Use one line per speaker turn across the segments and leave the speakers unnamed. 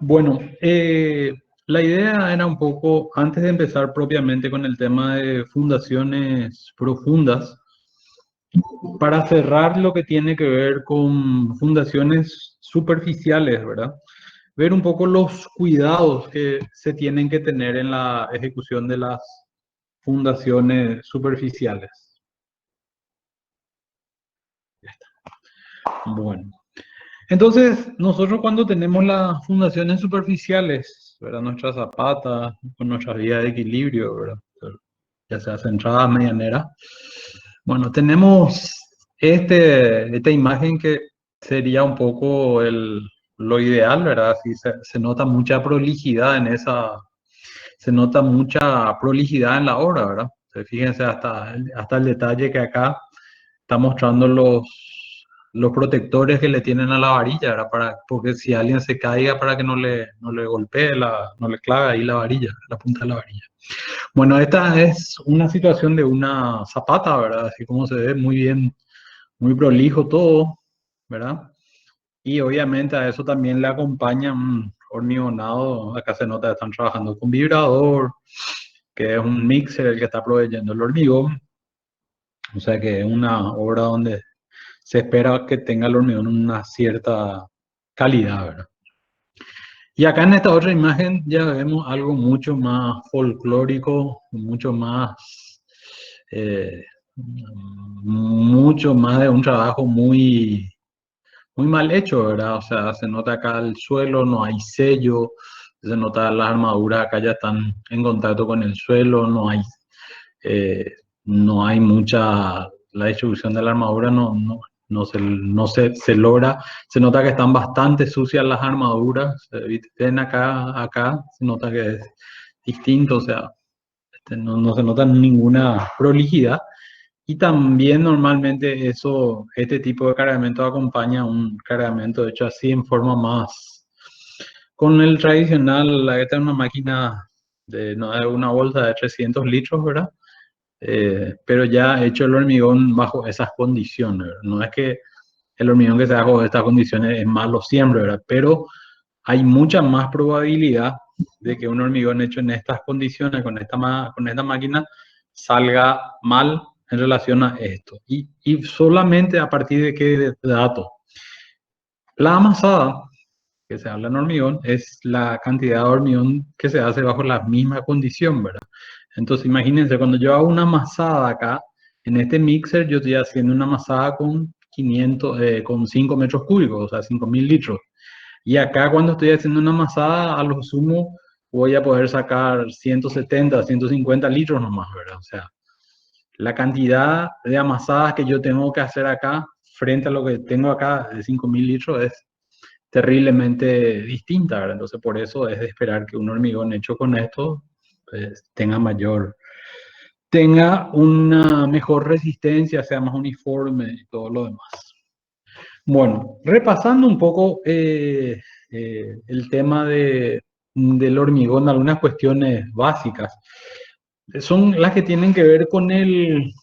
Bueno, la idea era un poco, antes de empezar propiamente con el tema de fundaciones profundas, para cerrar lo que tiene que ver con fundaciones superficiales, ¿verdad? Ver un poco los cuidados que se tienen que tener en la ejecución de las fundaciones superficiales. Bueno, entonces nosotros cuando tenemos las fundaciones superficiales, ¿verdad? Nuestras zapatas, con nuestras vías de equilibrio, ¿verdad? Ya sea centrada, medianera. Bueno, tenemos esta imagen que sería un poco lo ideal, ¿verdad? Así se nota mucha prolijidad en esa, se nota mucha prolijidad en la obra, ¿verdad? Entonces, fíjense hasta el detalle que acá está mostrando los protectores que le tienen a la varilla, ¿verdad? Porque si alguien se caiga para que no le golpee, no le clave ahí la varilla, la punta de la varilla. Bueno, esta es una situación de una zapata, ¿verdad? Así como se ve muy bien, muy prolijo todo, ¿verdad? Y obviamente a eso también le acompaña un hormigonado. Acá se nota que están trabajando con vibrador, que es un mixer el que está proveyendo el hormigón. O sea que es una obra donde se espera que tenga el hormigón una cierta calidad, ¿verdad? Y acá en esta otra imagen ya vemos algo mucho más folclórico, eh, mucho más de un trabajo muy mal hecho, ¿verdad? O sea, se nota acá el suelo, no hay sello, se nota las armaduras acá ya están en contacto con el suelo, eh, no hay mucha, la distribución de la armadura no se logra, se nota que están bastante sucias las armaduras, ven acá, se nota que es distinto, o sea, no se nota ninguna prolijidad. Y también normalmente este tipo de cargamento acompaña un cargamento hecho así en forma más, con el tradicional, esta es una máquina no, de una bolsa de 300 litros, ¿verdad? Pero ya hecho el hormigón bajo esas condiciones, ¿verdad? No es que el hormigón que se haga bajo estas condiciones es malo siempre, ¿verdad? Pero hay mucha más probabilidad de que un hormigón hecho en estas condiciones, con esta máquina, salga mal en relación a esto. Y solamente a partir de qué dato. La amasada, que se habla en hormigón, es la cantidad de hormigón que se hace bajo la misma condición, ¿verdad? Entonces, imagínense, cuando yo hago una amasada acá, en este mixer, yo estoy haciendo una amasada con 500, con 5 metros cúbicos, o sea, 5000 litros. Y acá cuando estoy haciendo una amasada, a lo sumo voy a poder sacar 170, 150 litros nomás, ¿verdad? O sea, la cantidad de amasadas que yo tengo que hacer acá frente a lo que tengo acá de 5000 litros es terriblemente distinta, ¿verdad? Entonces por eso es de esperar que un hormigón hecho con esto pues, tenga una mejor resistencia, sea más uniforme y todo lo demás. Bueno, repasando un poco el tema del hormigón, algunas cuestiones básicas, son las que tienen que ver con el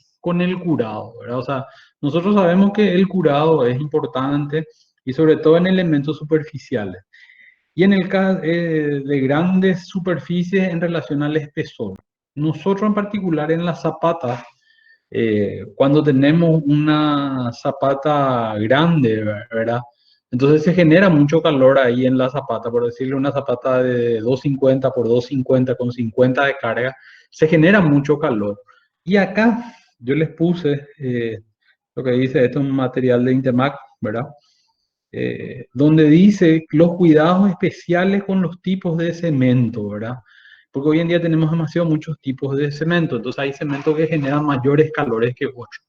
curado, ¿verdad? O sea, nosotros sabemos que el curado es importante y sobre todo en elementos superficiales. Y en el caso de grandes superficies en relación al espesor. Nosotros en particular en las zapatas, cuando tenemos una zapata grande, ¿verdad? Entonces se genera mucho calor ahí en la zapata, por decirle una zapata de 250 por 250 con 50 de carga, se genera mucho calor. Y acá yo les puse lo que dice, esto es un material de Intemac, ¿verdad? Donde dice los cuidados especiales con los tipos de cemento, ¿verdad? Porque hoy en día tenemos demasiado muchos tipos de cemento, entonces hay cemento que generan mayores calores que otros.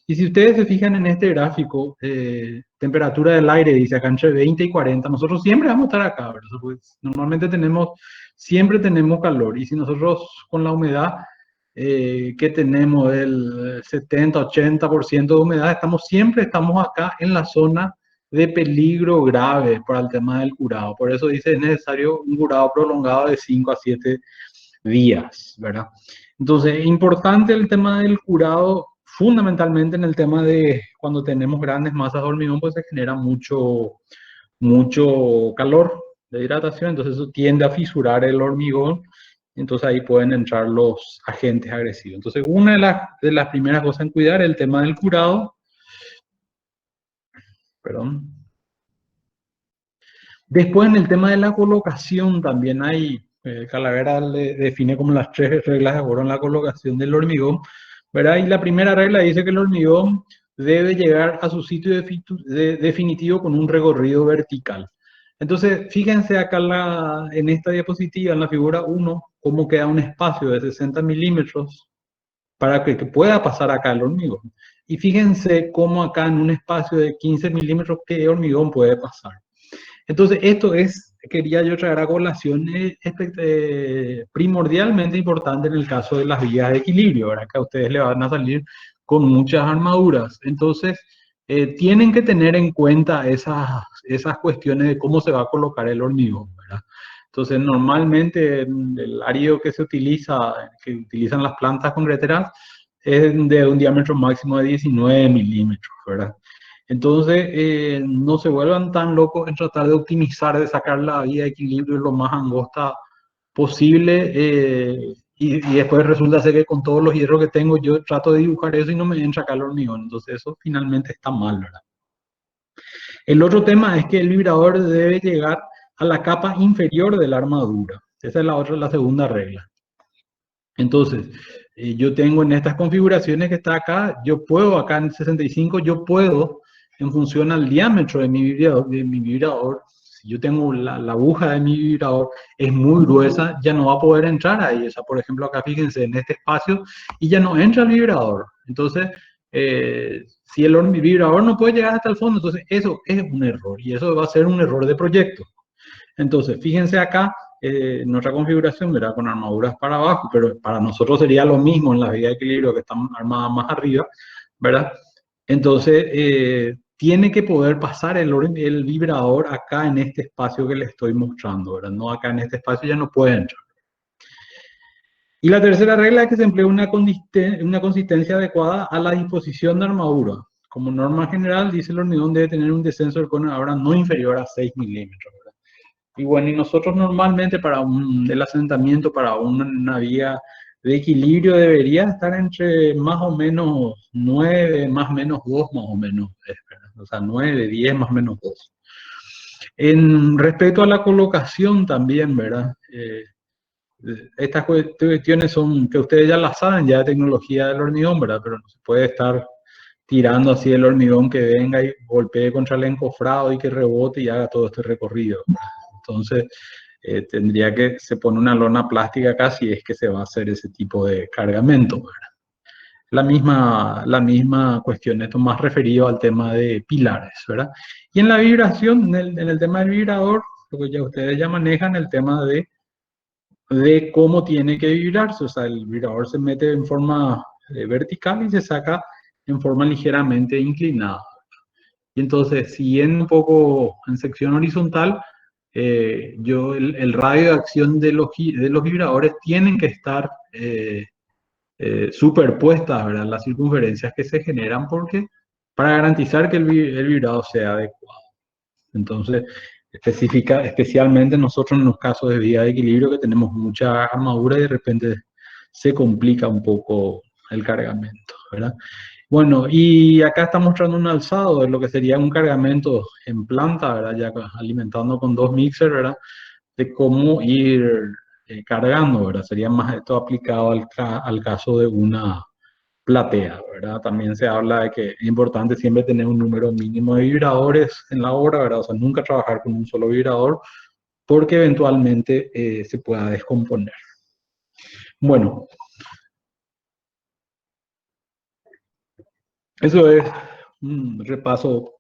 Y si ustedes se fijan en este gráfico, temperatura del aire dice acá entre 20 y 40, nosotros siempre vamos a estar acá, ¿verdad? Pues, normalmente siempre tenemos calor, y si nosotros con la humedad que tenemos el 70-80% de humedad, siempre estamos acá en la zona de peligro grave para el tema del curado. Por eso dice es necesario un curado prolongado de 5 a 7 días, ¿verdad? Entonces, importante el tema del curado, fundamentalmente en el tema de cuando tenemos grandes masas de hormigón, pues se genera mucho calor, de hidratación, entonces eso tiende a fisurar el hormigón, entonces ahí pueden entrar los agentes agresivos. Entonces, una de las primeras cosas en cuidar es el tema del curado, perdón. Después, en el tema de la colocación, también hay, Calavera le define como las tres reglas de oro en la colocación del hormigón, ¿verdad? Y la primera regla dice que el hormigón debe llegar a su sitio definitivo con un recorrido vertical. Entonces, fíjense acá en esta diapositiva, en la figura 1, cómo queda un espacio de 60 milímetros para que pueda pasar acá el hormigón. Y fíjense cómo acá en un espacio de 15 milímetros, qué hormigón puede pasar. Entonces, quería yo traer a colación primordialmente importante en el caso de las vías de equilibrio, ¿verdad? Que a ustedes le van a salir con muchas armaduras. Entonces, tienen que tener en cuenta esas cuestiones de cómo se va a colocar el hormigón, ¿verdad? Entonces, normalmente el árido que utilizan las plantas concreteras, es de un diámetro máximo de 19 milímetros, ¿verdad? Entonces, no se vuelvan tan locos en tratar de optimizar, de sacar la vía de equilibrio lo más angosta posible. Y después resulta ser que con todos los hierros que tengo, yo trato de dibujar eso y no me entra acá el hormigón. Entonces, eso finalmente está mal, ¿verdad? El otro tema es que el vibrador debe llegar a la capa inferior de la armadura. Esa es la segunda regla. Entonces, yo tengo en estas configuraciones que está acá, yo puedo acá en el 65, yo puedo, en función al diámetro de mi vibrador, si yo tengo la aguja de mi vibrador es muy gruesa, ya no va a poder entrar ahí. O sea, por ejemplo, acá fíjense en este espacio y ya no entra el vibrador. Entonces, si el vibrador no puede llegar hasta el fondo, entonces eso es un error y eso va a ser un error de proyecto. Entonces, fíjense acá, nuestra configuración, ¿verdad? Con armaduras para abajo, pero para nosotros sería lo mismo en la vía de equilibrio que están armadas más arriba, ¿verdad? Entonces, tiene que poder pasar el vibrador acá en este espacio que le estoy mostrando, ¿verdad? No acá en este espacio ya no puede entrar. Y la tercera regla es que se emplea una consistencia adecuada a la disposición de armadura. Como norma general, dice el hormigón debe tener un descenso del cono ahora no inferior a 6 milímetros. Y bueno, y nosotros normalmente el asentamiento para una vía de equilibrio debería estar entre más o menos 9 más o menos 2 más o menos, ¿verdad? O sea, 9 10 más o menos 2. En respecto a la colocación también, ¿verdad? Estas cuestiones son que ustedes ya las saben, ya de tecnología del hormigón, ¿verdad? Pero no se puede estar tirando así el hormigón que venga y golpee contra el encofrado y que rebote y haga todo este recorrido. Entonces, tendría que se pone una lona plástica acá si es que se va a hacer ese tipo de cargamento, ¿verdad? La misma cuestión, esto más referido al tema de pilares, ¿verdad? Y en la vibración, en el tema del vibrador, lo que ya ustedes ya manejan, el tema de cómo tiene que vibrarse, o sea, el vibrador se mete en forma vertical y se saca en forma ligeramente inclinada. Y entonces, si en un poco en sección horizontal, el radio de acción de los vibradores tienen que estar superpuestas, ¿verdad? Las circunferencias que se generan porque para garantizar que el vibrado sea adecuado. Entonces, especialmente nosotros en los casos de vía de equilibrio que tenemos mucha armadura y de repente se complica un poco el cargamento, ¿verdad? Bueno, y acá está mostrando un alzado de lo que sería un cargamento en planta, ¿verdad? Ya alimentando con dos mixers, ¿verdad? De cómo ir cargando, ¿verdad? Sería más esto aplicado al caso de una platea, ¿verdad? También se habla de que es importante siempre tener un número mínimo de vibradores en la obra, ¿verdad? O sea, nunca trabajar con un solo vibrador porque eventualmente se pueda descomponer. Bueno, eso es un repaso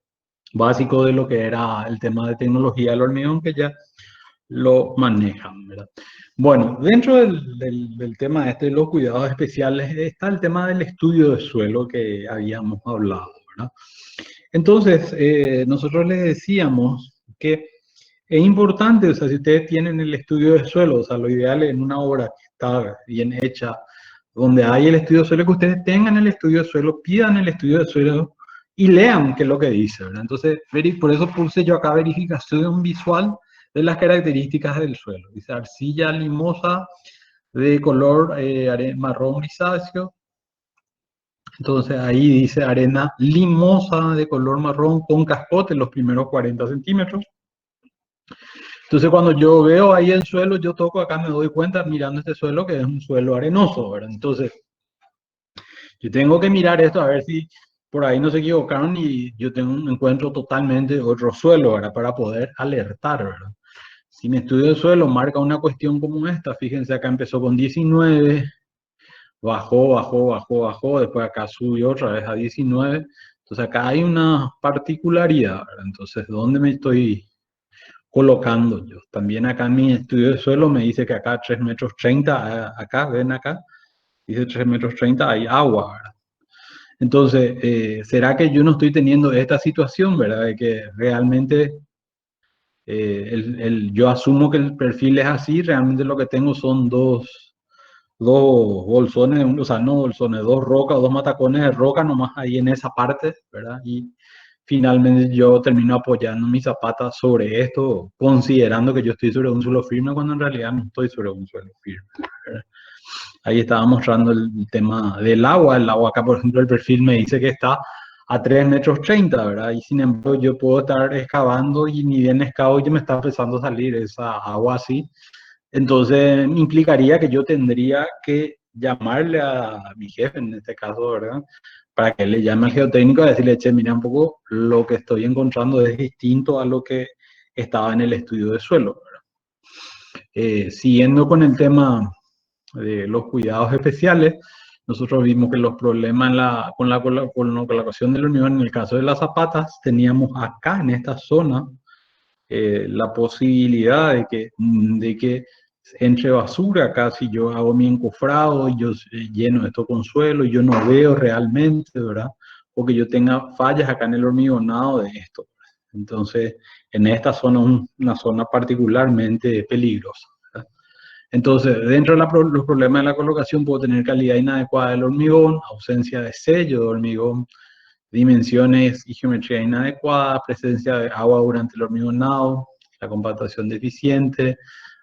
básico de lo que era el tema de tecnología del hormigón que ya lo manejan, ¿verdad? Bueno, dentro del tema este de los cuidados especiales está el tema del estudio de suelo que habíamos hablado, ¿verdad? Entonces, nosotros les decíamos que es importante, o sea, si ustedes tienen el estudio de suelo, o sea, lo ideal es en una obra que está bien hecha, donde hay el estudio de suelo, que ustedes tengan el estudio de suelo, pidan el estudio de suelo y lean qué es lo que dice, ¿verdad? Entonces, por eso puse yo acá verificación visual, de las características del suelo. Dice arcilla limosa de color marrón grisáceo. Entonces ahí dice arena limosa de color marrón con cascote los primeros 40 centímetros. Entonces cuando yo veo ahí el suelo, yo toco acá, me doy cuenta mirando este suelo que es un suelo arenoso, ¿verdad? Entonces yo tengo que mirar esto a ver si por ahí no se equivocaron y yo tengo un encuentro totalmente otro suelo, ¿verdad? Para poder alertar, ¿verdad? Si mi estudio de suelo marca una cuestión como esta, fíjense acá empezó con 19, bajó, después acá subió otra vez a 19. Entonces acá hay una particularidad, ¿verdad? Entonces, ¿dónde me estoy colocando yo? También acá en mi estudio de suelo me dice que acá 3 metros 30, acá, ven acá, dice 3 metros 30, hay agua, ¿verdad? Entonces, ¿será que yo no estoy teniendo esta situación, ¿verdad? De que realmente yo asumo que el perfil es así, realmente lo que tengo son dos bolsones, o sea, no bolsones, dos rocas, dos matacones de roca nomás ahí en esa parte, ¿verdad? Y finalmente yo termino apoyando mi zapata sobre esto, considerando que yo estoy sobre un suelo firme, cuando en realidad no estoy sobre un suelo firme, ¿verdad? Ahí estaba mostrando el tema del agua. El agua acá, por ejemplo, el perfil me dice que está a 3 metros 30, ¿verdad? Y sin embargo yo puedo estar excavando y ni bien excavo y me está empezando a salir esa agua así. Entonces implicaría que yo tendría que llamarle a mi jefe, en este caso, ¿verdad? Para que le llame al geotécnico y decirle, che, mira un poco, lo que estoy encontrando es distinto a lo que estaba en el estudio de suelo, ¿verdad? Siguiendo con el tema de los cuidados especiales, nosotros vimos que los problemas con la colocación del hormigón, en el caso de las zapatas, teníamos acá en esta zona la posibilidad de que entre basura acá, si yo hago mi encofrado y yo lleno esto con suelo y yo no veo realmente, ¿verdad? O que yo tenga fallas acá en el hormigonado de esto. Entonces, en esta zona, una zona particularmente peligrosa, ¿verdad? Entonces, dentro de los problemas de la colocación, puedo tener calidad inadecuada del hormigón, ausencia de sello de hormigón, dimensiones y geometría inadecuada, presencia de agua durante el hormigonado, la compactación deficiente,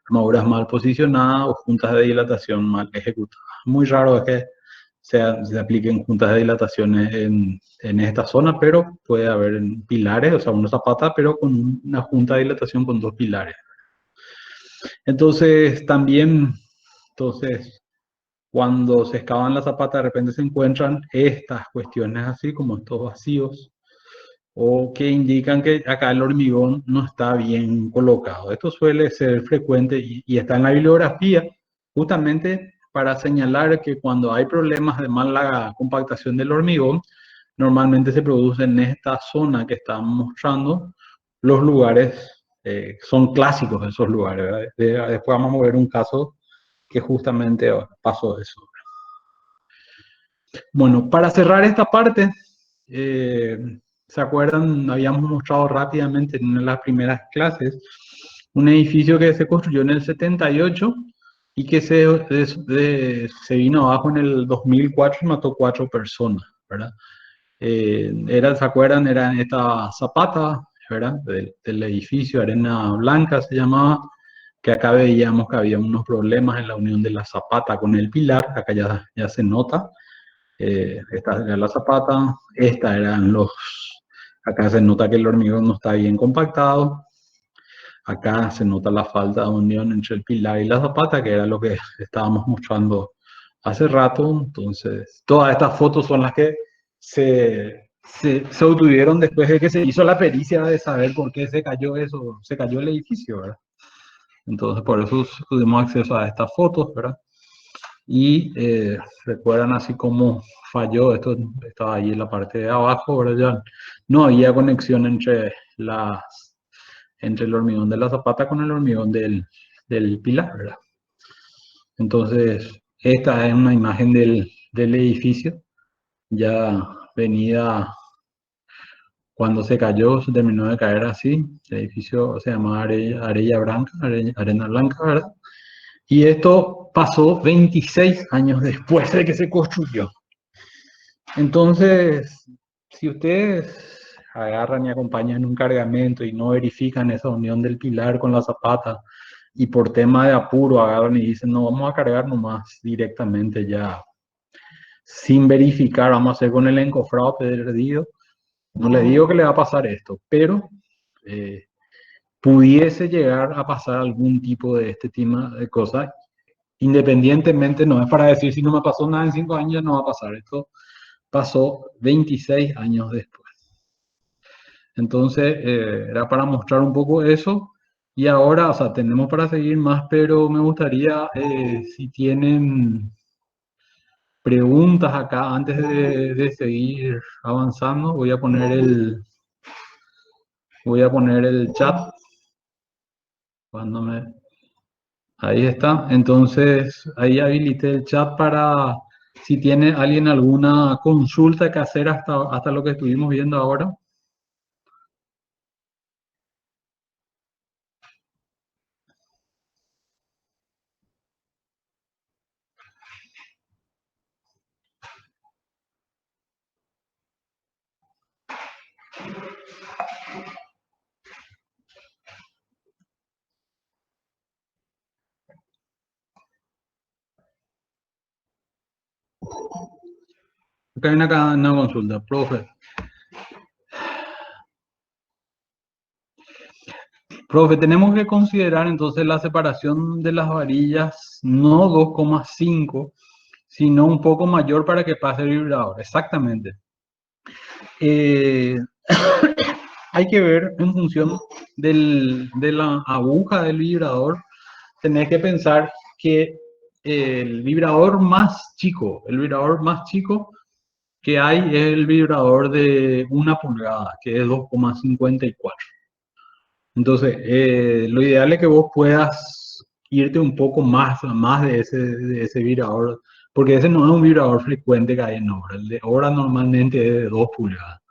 armaduras mal posicionadas o juntas de dilatación mal ejecutadas. Muy raro es que se apliquen juntas de dilatación en esta zona, pero puede haber en pilares, o sea, una zapata, pero con una junta de dilatación con dos pilares. Entonces, también, entonces, cuando se excavan la zapata, de repente se encuentran estas cuestiones así como estos vacíos o que indican que acá el hormigón no está bien colocado. Esto suele ser frecuente y está en la bibliografía justamente para señalar que cuando hay problemas de mala compactación del hormigón, normalmente se produce en esta zona que estamos mostrando. Los lugares son clásicos de esos lugares, ¿verdad? Después vamos a ver un caso que justamente pasó eso. Bueno, para cerrar esta parte, eh, ¿se acuerdan? Habíamos mostrado rápidamente en una de las primeras clases un edificio que se construyó en el 78 y que se vino abajo en el 2004 y mató 4 personas, ¿verdad? ¿Se acuerdan? Era esta zapata, ¿verdad? Del edificio, Arena Blanca se llamaba, que acá veíamos que había unos problemas en la unión de la zapata con el pilar, acá ya se nota. Esta era la zapata, acá se nota que el hormigón no está bien compactado, acá se nota la falta de unión entre el pilar y la zapata, que era lo que estábamos mostrando hace rato. Entonces, todas estas fotos son las que se obtuvieron después de que se hizo la pericia de saber por qué se cayó eso, se cayó el edificio, ¿verdad? Entonces, por eso tuvimos acceso a estas fotos, ¿verdad? Y recuerdan así como falló, esto estaba ahí en la parte de abajo, ¿verdad? Ya no había conexión entre el hormigón de la zapata con el hormigón del pilar, ¿verdad? Entonces, esta es una imagen del edificio, ya venida cuando se cayó, se terminó de caer así. El edificio se llamaba Arella Blanca, Arena Blanca, ¿verdad? Y esto pasó 26 años después de que se construyó. Entonces, si ustedes agarran y acompañan un cargamento y no verifican esa unión del pilar con la zapata y por tema de apuro agarran y dicen, no, vamos a cargar nomás directamente ya, sin verificar, vamos a hacer con el encofrado perdido. No le digo que le va a pasar esto, pero eh, pudiese llegar a pasar algún tipo de este tipo de cosas. Independientemente, no es para decir si no me pasó nada en 5 años, no va a pasar. Esto pasó 26 años después. Entonces, era para mostrar un poco eso. Y ahora, o sea, tenemos para seguir más, pero me gustaría, si tienen preguntas acá, antes de seguir avanzando, voy a poner el chat. Cuando me, ahí está. Entonces, ahí habilité el chat para si tiene alguien alguna consulta que hacer hasta lo que estuvimos viendo ahora. Acá hay una consulta, profe. Profe, tenemos que considerar entonces la separación de las varillas no 2,5, sino un poco mayor para que pase el vibrador. Exactamente. Eh, hay que ver en función de la aguja del vibrador. Tenés que pensar que el vibrador más chico que hay es el vibrador de 1 pulgada, que es 2,54. Entonces, lo ideal es que vos puedas irte un poco más de ese vibrador, porque ese no es un vibrador frecuente que hay en obra. El de obra normalmente es de 2 pulgadas.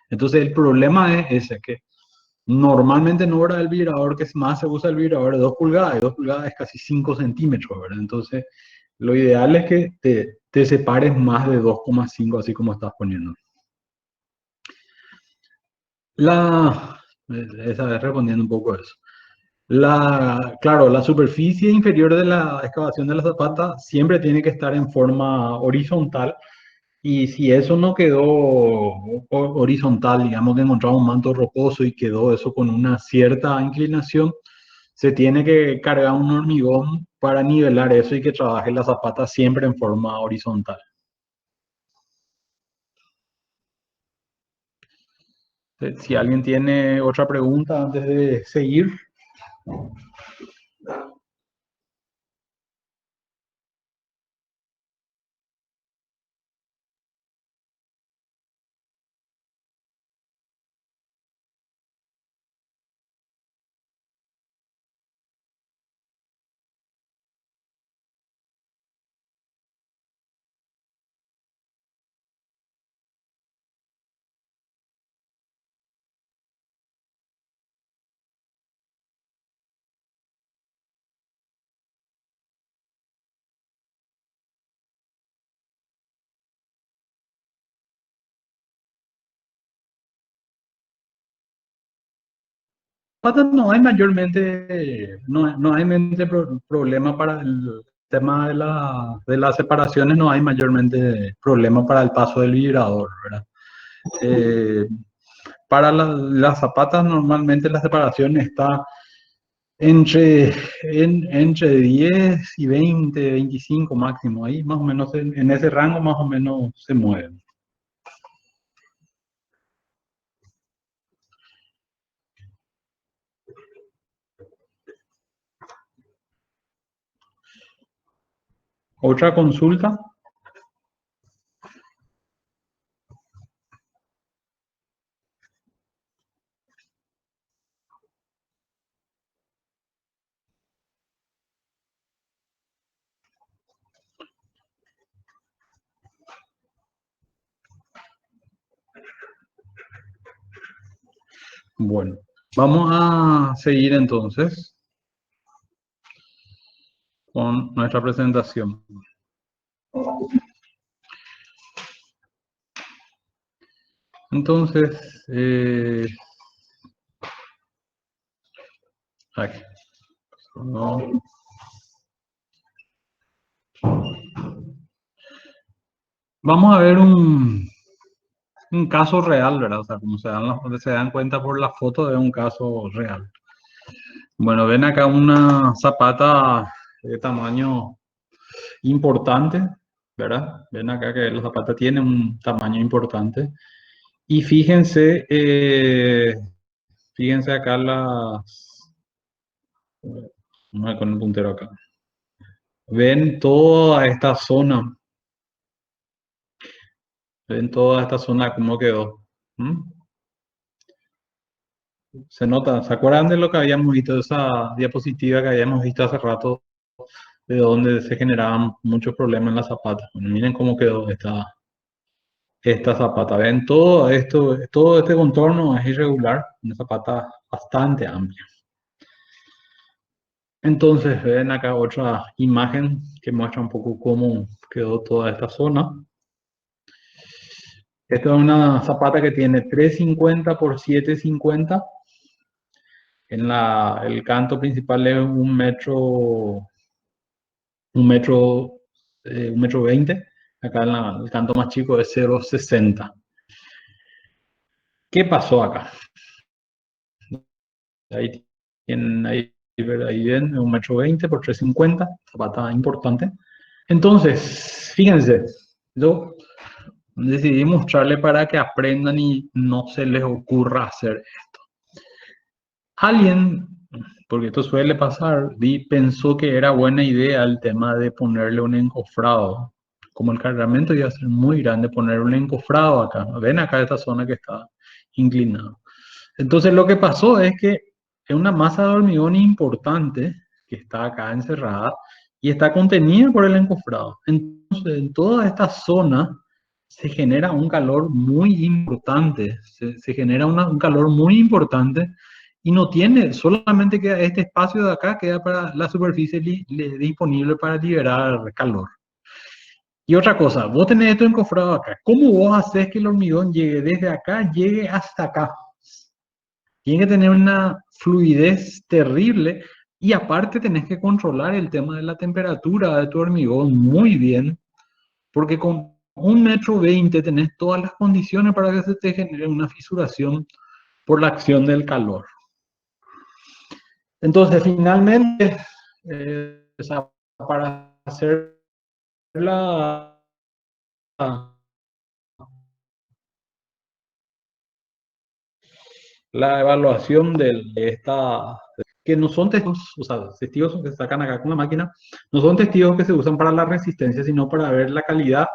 Entonces, el problema es ese, que normalmente en obra el vibrador que más se usa el vibrador de 2 pulgadas, y 2 pulgadas es casi 5 centímetros, ¿verdad? Entonces, lo ideal es que te separes más de 2,5, así como estás poniendo. La, esa vez respondiendo un poco a eso. Claro, la superficie inferior de la excavación de la zapata siempre tiene que estar en forma horizontal y si eso no quedó horizontal, digamos que encontramos un manto rocoso y quedó eso con una cierta inclinación, se tiene que cargar un hormigón para nivelar eso y que trabaje la zapata siempre en forma horizontal. Si alguien tiene otra pregunta antes de seguir. Patas no hay mayormente, no hay mente problema para el tema de las separaciones, no hay mayormente problema para el paso del vibrador, ¿verdad? Eh, para las zapatas normalmente la separación está entre, entre 10 y 20, 25 máximo, ahí más o menos en ese rango más o menos se mueven. ¿Otra consulta? Bueno, vamos a seguir entonces con nuestra presentación. Entonces, aquí, no. Vamos a ver un caso real, ¿verdad? O sea, como se dan cuenta por la foto de un caso real. Bueno, ven acá una zapata de tamaño importante, ¿verdad? Ven acá que la zapata tiene un tamaño importante. Y fíjense acá vamos a ver con el puntero acá. Ven toda esta zona, ven toda esta zona cómo quedó. ¿Mm? Se nota, ¿se acuerdan de lo que habíamos visto, de esa diapositiva que habíamos visto hace rato, de donde se generaban muchos problemas en la zapata? Bueno, miren cómo quedó esta zapata. Ven, todo esto, todo este contorno es irregular, una zapata bastante amplia. Entonces, ven acá otra imagen que muestra un poco cómo quedó toda esta zona. Esta es una zapata que tiene 350 por 750. El canto principal es un metro 20. Acá el canto más chico es 0,60. ¿Qué pasó acá? Ahí ven, un metro 20 por 350, zapata importante. Entonces, fíjense, yo decidí mostrarle para que aprendan y no se les ocurra hacer. Alguien, porque esto suele pasar, pensó que era buena idea el tema de ponerle un encofrado. Como el cargamento iba a ser muy grande, poner un encofrado acá. Ven acá esta zona que está inclinada. Entonces lo que pasó es que es una masa de hormigón importante que está acá encerrada y está contenida por el encofrado. Entonces en toda esta zona se genera un calor muy importante, se genera un calor muy importante y no tiene, solamente queda este espacio de acá, queda para la superficie disponible para liberar calor. Y otra cosa, vos tenés esto encofrado acá. ¿Cómo vos haces que el hormigón llegue desde acá, llegue hasta acá? Tiene que tener una fluidez terrible y aparte tenés que controlar el tema de la temperatura de tu hormigón muy bien, porque con 1,20 m tenés todas las condiciones para que se te genere una fisuración por la acción del calor. Entonces, finalmente, o sea, para hacer la, la evaluación de esta, que no son testigos, o sea, testigos que se sacan acá con la máquina, no son testigos que se usan para la resistencia, sino para ver la calidad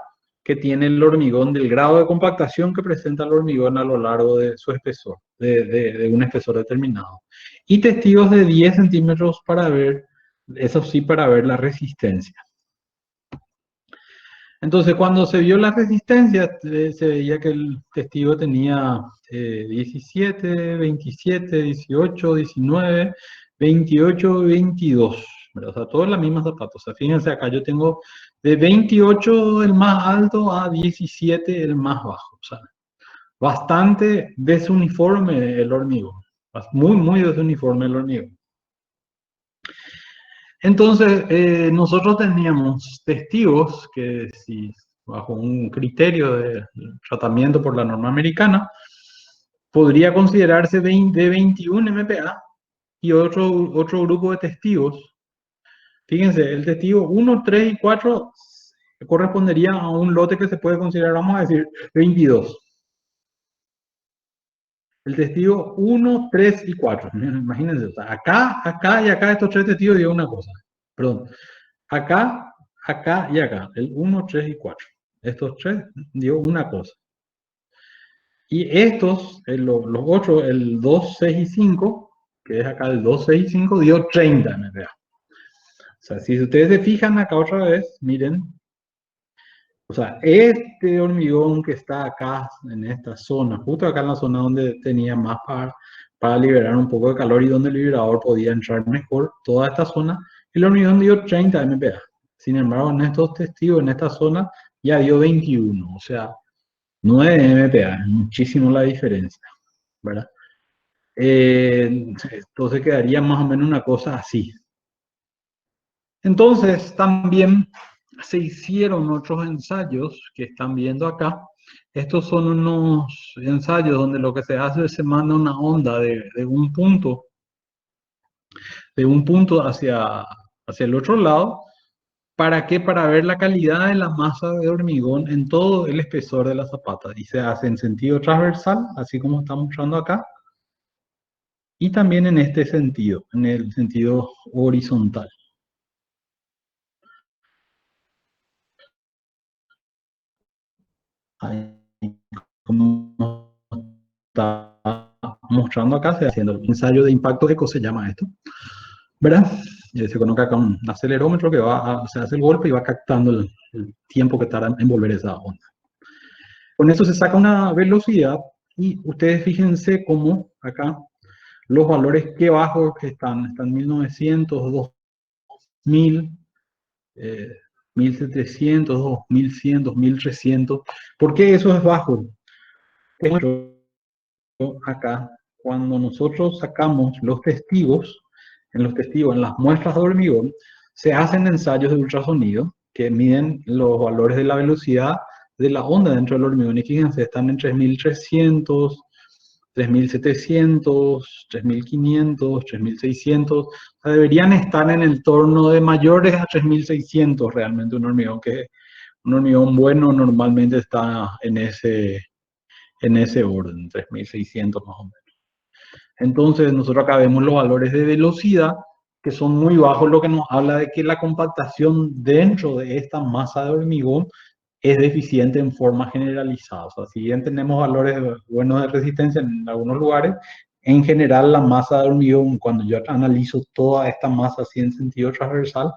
que tiene el hormigón, del grado de compactación que presenta el hormigón a lo largo de su espesor, de un espesor determinado. Y testigos de 10 centímetros para ver, eso sí, para ver la resistencia. Entonces, cuando se vio la resistencia, se veía que el testigo tenía 17, 27, 18, 19, 28, 22. ¿Verdad? O sea, todas las mismas zapatos. O sea, fíjense acá, yo tengo de 28 el más alto a 17 el más bajo. O sea, bastante desuniforme el hormigón. Muy, muy desuniforme el hormigón. Entonces, nosotros teníamos testigos que si bajo un criterio de tratamiento por la norma americana, podría considerarse de 21 MPa y otro grupo de testigos. Fíjense, el testigo 1, 3 y 4 correspondería a un lote que se puede considerar, vamos a decir, 22. El testigo 1, 3 y 4. Imagínense, o sea, acá y acá estos tres testigos digo una cosa. Perdón. Acá, acá y acá. El 1, 3 y 4. Estos tres dio una cosa. Y estos, los otros, el 2, 6 y 5, que es acá el 2, 6 y 5, dio 30 MPa. O sea, si ustedes se fijan acá otra vez, miren, o sea, este hormigón que está acá en esta zona, justo acá en la zona donde tenía más para liberar un poco de calor y donde el vibrador podía entrar mejor, toda esta zona, el hormigón dio 30 MPa. Sin embargo, en estos testigos, en esta zona, ya dio 21. O sea, 9 MPa, es muchísimo la diferencia, ¿verdad? Entonces quedaría más o menos una cosa así. Entonces también se hicieron otros ensayos que están viendo acá. Estos son unos ensayos donde lo que se hace es se manda una onda de un punto hacia el otro lado. ¿Para qué? Para ver la calidad de la masa de hormigón en todo el espesor de la zapata. Y se hace en sentido transversal, así como está mostrando acá, y también en este sentido, en el sentido horizontal. Ahí, como está mostrando acá, se haciendo el ensayo de impacto eco, se llama esto, ¿verdad? Se coloca acá un acelerómetro que se hace el golpe y va captando el tiempo que tarda en volver esa onda. Con eso se saca una velocidad y ustedes fíjense cómo acá los valores que bajos que están 1900, 2000, eh, 1700, 2100, 2300. ¿Por qué eso es bajo? Acá, cuando nosotros sacamos los testigos, en las muestras de hormigón, se hacen ensayos de ultrasonido que miden los valores de la velocidad de la onda dentro del hormigón. Y fíjense, están en 3300, 3700, 3500, 3600. O sea, deberían estar en el torno de mayores a 3600 realmente un hormigón, que un hormigón bueno normalmente está en ese orden, 3600 más o menos. Entonces, nosotros acá vemos los valores de velocidad que son muy bajos, lo que nos habla de que la compactación dentro de esta masa de hormigón es deficiente en forma generalizada. O sea, si bien tenemos valores buenos de resistencia en algunos lugares, en general la masa de hormigón, cuando yo analizo toda esta masa así en sentido transversal,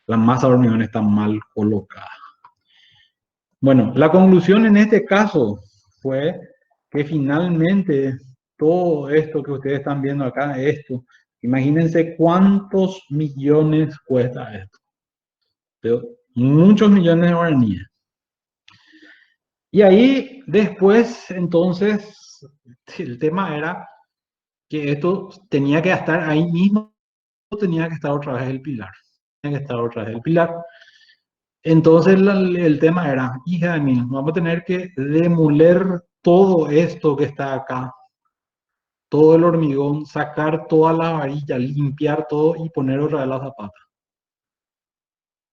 la masa de hormigón está mal colocada. Bueno, la conclusión en este caso fue que finalmente todo esto que ustedes están viendo acá, esto, imagínense cuántos millones cuesta esto. Pero muchos millones de guaraníes. Y ahí después, entonces, el tema era que esto tenía que estar ahí mismo, tenía que estar otra vez el pilar. Tenía que estar otra vez el pilar. Entonces el tema era, hija de mí, vamos a tener que demoler todo esto que está acá, todo el hormigón, sacar toda la varilla, limpiar todo y poner otra vez la zapata.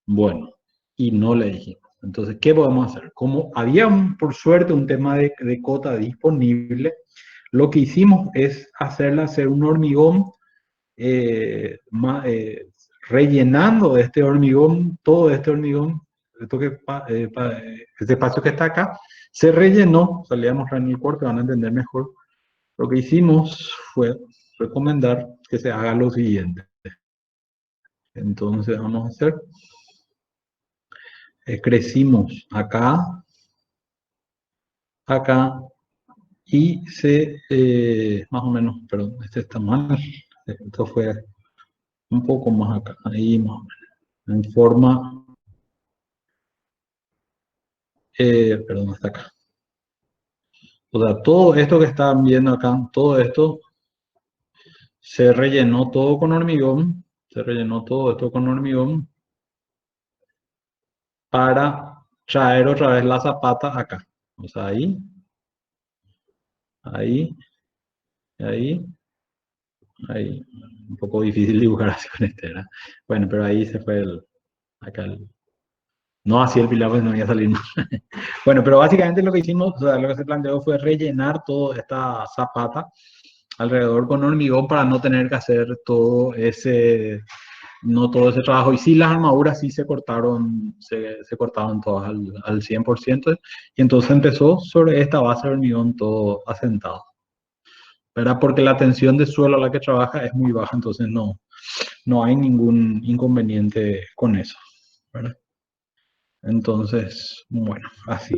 Bueno, y no le dijimos. Entonces, ¿qué podemos hacer? Como había por suerte un tema de cota disponible, lo que hicimos es hacerle hacer un hormigón rellenando de este hormigón, todo este hormigón, este espacio que está acá, se rellenó, salíamos a el corte, van a entender mejor. Lo que hicimos fue recomendar que se haga lo siguiente. Entonces vamos a hacer, crecimos acá, acá, y más o menos, perdón, este está mal, esto fue un poco más acá, ahí más o menos, en forma, perdón, hasta acá. O sea, todo esto que están viendo acá, todo esto se rellenó todo con hormigón, se rellenó todo esto con hormigón para traer otra vez la zapata acá. O sea, ahí, ahí, ahí, ahí. Un poco difícil dibujar así con este, ¿verdad? Bueno, pero ahí se fue acá no así el pilar, pues no iba a salir más. Bueno, pero básicamente lo que hicimos, o sea, lo que se planteó fue rellenar toda esta zapata alrededor con hormigón para no tener que hacer no todo ese trabajo. Y sí, las armaduras sí se cortaron todas al 100%, y entonces empezó sobre esta base de hormigón todo asentado, ¿verdad? Porque la tensión de suelo a la que trabaja es muy baja, entonces no hay ningún inconveniente con eso, ¿verdad? Entonces, bueno, así.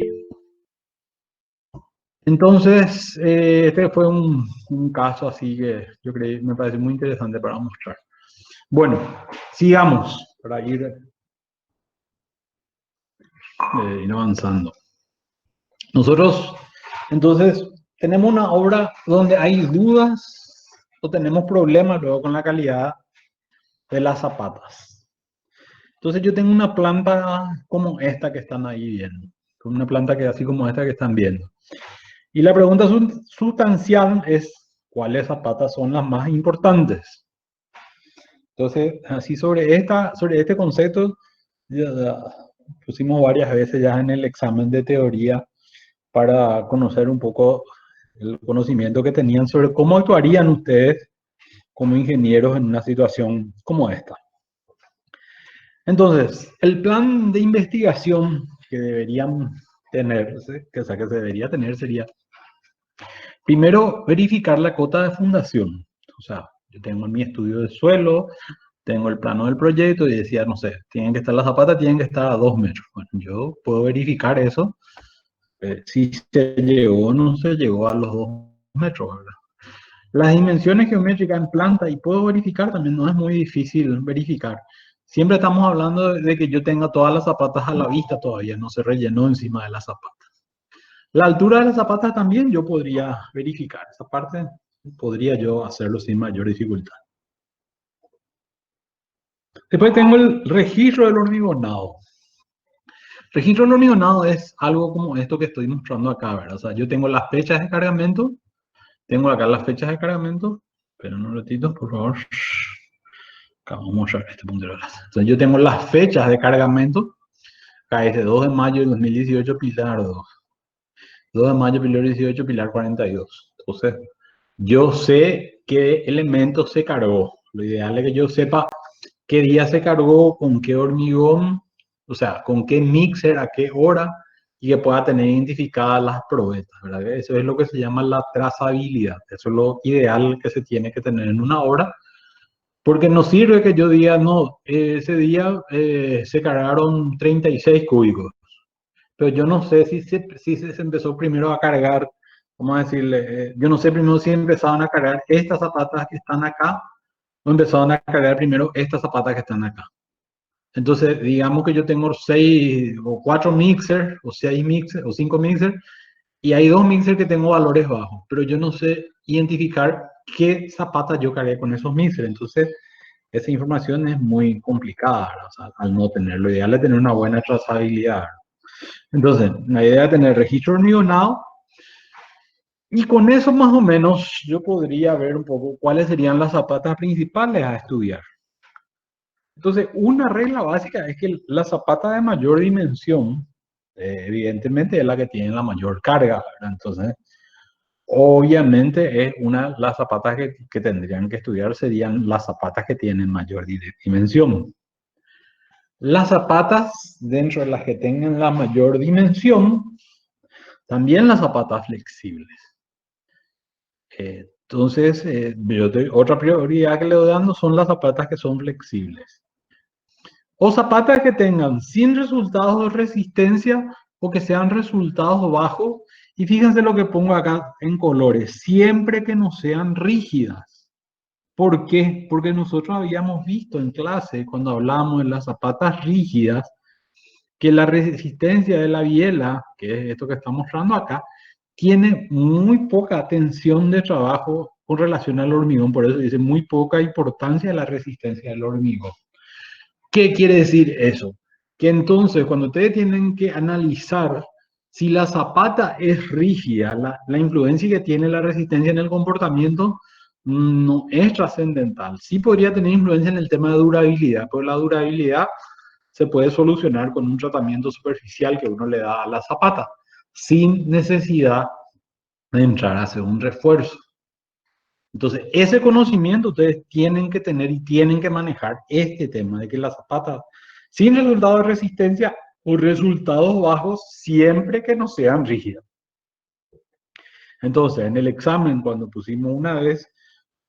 Entonces, este fue un caso así que yo creí, me parece muy interesante para mostrar. Bueno, sigamos para ir avanzando. Nosotros, entonces, tenemos una obra donde hay dudas o tenemos problemas luego con la calidad de las zapatas. Entonces, yo tengo una planta como esta que están ahí viendo, una planta que así como esta que están viendo. Y la pregunta sustancial es, ¿cuáles zapatas son las más importantes? Entonces, así sobre este concepto, ya pusimos varias veces ya en el examen de teoría para conocer un poco el conocimiento que tenían sobre cómo actuarían ustedes como ingenieros en una situación como esta. Entonces, el plan de investigación que deberían tener, o sea, que se debería tener sería, primero, verificar la cota de fundación. O sea, yo tengo mi estudio de suelo, tengo el plano del proyecto y decía, no sé, tienen que estar las zapatas, tienen que estar a 2 metros. Bueno, yo puedo verificar eso, si se llegó o no se llegó a los 2 metros, ¿verdad? Las dimensiones geométricas en planta, y puedo verificar también, no es muy difícil verificar. Siempre estamos hablando de que yo tenga todas las zapatas a la vista todavía, no se rellenó encima de las zapatas. La altura de las zapatas también yo podría verificar, esa parte podría yo hacerlo sin mayor dificultad. Después tengo el registro del hormigonado. Registro del hormigonado es algo como esto que estoy mostrando acá, ¿verdad? O sea, yo tengo las fechas de cargamento, tengo acá las fechas de cargamento, pero un ratito, por favor. Acá vamos a mostrar este puntero. Entonces, yo tengo las fechas de cargamento, acá es de 2 de mayo de 2018, Pilar 2. 2 de mayo, Pilar 18, Pilar 42. Entonces, yo sé qué elemento se cargó. Lo ideal es que yo sepa qué día se cargó, con qué hormigón, o sea, con qué mixer, a qué hora, y que pueda tener identificadas las probetas, ¿verdad? Eso es lo que se llama la trazabilidad. Eso es lo ideal que se tiene que tener en una obra, porque no sirve que yo diga, no, ese día se cargaron 36 cúbicos, pero yo no sé si se empezó primero a cargar, vamos a decirle, yo no sé primero si empezaron a cargar estas zapatas que están acá o empezaron a cargar primero estas zapatas que están acá. Entonces, digamos que yo tengo 6 o 4 mixers, o 6 mixers, o 5 mixers, y hay 2 mixers que tengo valores bajos, pero yo no sé identificar qué zapatas yo cargué con esos mixers. Entonces, esa información es muy complicada, ¿verdad? O sea, al no tenerlo, lo ideal es tener una buena trazabilidad. Entonces, la idea es tener registro hormigonado, y con eso más o menos yo podría ver un poco cuáles serían las zapatas principales a estudiar. Entonces, una regla básica es que la zapata de mayor dimensión, evidentemente es la que tiene la mayor carga, ¿verdad? Entonces, obviamente es las zapatas que tendrían que estudiar serían las zapatas que tienen mayor dimensión. Las zapatas dentro de las que tengan la mayor dimensión, también las zapatas flexibles. Entonces, otra prioridad que le doy dando son las zapatas que son flexibles. O zapatas que tengan sin resultados de resistencia o que sean resultados bajos. Y fíjense lo que pongo acá en colores, siempre que no sean rígidas. ¿Por qué? Porque nosotros habíamos visto en clase, cuando hablábamos de las zapatas rígidas, que la resistencia de la biela, que es esto que está mostrando acá, tiene muy poca tensión de trabajo con relación al hormigón. Por eso dice muy poca importancia de la resistencia del hormigón. ¿Qué quiere decir eso? Que entonces cuando ustedes tienen que analizar si la zapata es rígida, la influencia que tiene la resistencia en el comportamiento no es trascendental. Sí podría tener influencia en el tema de durabilidad, pero la durabilidad se puede solucionar con un tratamiento superficial que uno le da a la zapata, sin necesidad de entrar a hacer un refuerzo. Entonces, ese conocimiento ustedes tienen que tener y tienen que manejar este tema de que las zapatas sin resultado de resistencia o resultados bajos siempre que no sean rígidas. Entonces, en el examen, cuando pusimos una vez,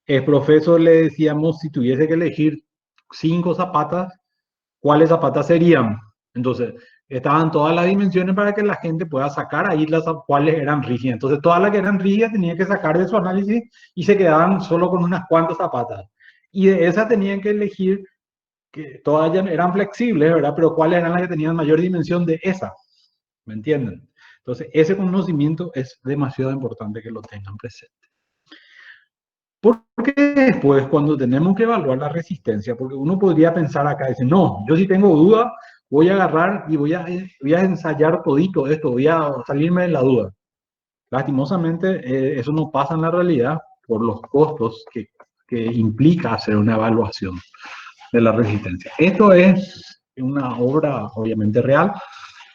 el profesor le decíamos si tuviese que elegir 5 zapatas, ¿cuáles zapatas serían? Entonces, estaban todas las dimensiones para que la gente pueda sacar ahí cuáles eran rígidas. Entonces, todas las que eran rígidas tenía que sacar de su análisis y se quedaban solo con unas cuantas zapatas. Y de esas tenían que elegir, que todas eran flexibles, ¿verdad? Pero cuáles eran las que tenían mayor dimensión de esas. ¿Me entienden? Entonces, ese conocimiento es demasiado importante que lo tengan presente. Porque después, cuando tenemos que evaluar la resistencia, porque uno podría pensar acá, decir, no, yo si tengo duda, voy a agarrar y voy a ensayar todito esto, voy a salirme de la duda. Lastimosamente, eso no pasa en la realidad por los costos que implica hacer una evaluación de la resistencia. Esto es una obra obviamente real.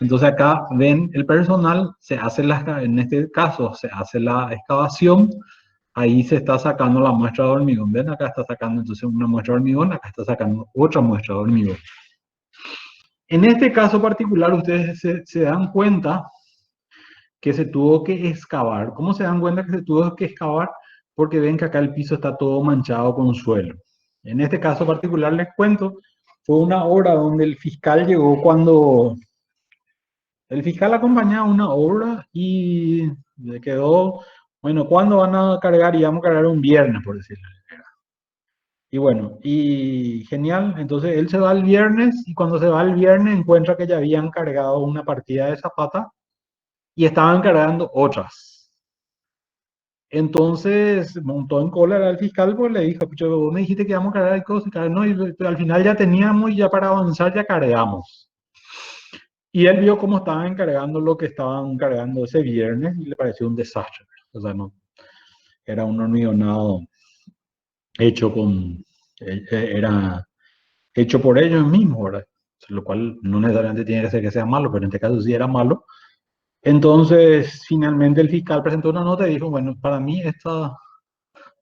Entonces acá ven el personal, en este caso se hace la excavación, ahí se está sacando la muestra de hormigón. Ven, acá está sacando entonces una muestra de hormigón, acá está sacando otra muestra de hormigón. En este caso particular, ustedes se dan cuenta que se tuvo que excavar. ¿Cómo se dan cuenta que se tuvo que excavar? Porque ven que acá el piso está todo manchado con suelo. En este caso particular les cuento, fue una obra donde el fiscal llegó cuando el fiscal acompañaba una obra y le quedó, bueno, ¿cuándo van a cargar? Y vamos a cargar un viernes, por decirlo. Y bueno, y genial, entonces él se va el viernes y cuando se va el viernes encuentra que ya habían cargado una partida de zapata y estaban cargando otras. Entonces montó en cólera al fiscal, pues le dijo, "Pucha, vos me dijiste que íbamos a cargar cosas, y no, y al final ya teníamos y ya para avanzar ya cargamos. Y él vio cómo estaban cargando lo que estaban cargando ese viernes y le pareció un desastre. O sea, no, era un hormigón hecho era hecho por ellos mismos, ¿verdad? Lo cual no necesariamente tiene que ser que sea malo, pero en este caso sí era malo. Entonces, finalmente el fiscal presentó una nota y dijo, bueno, para mí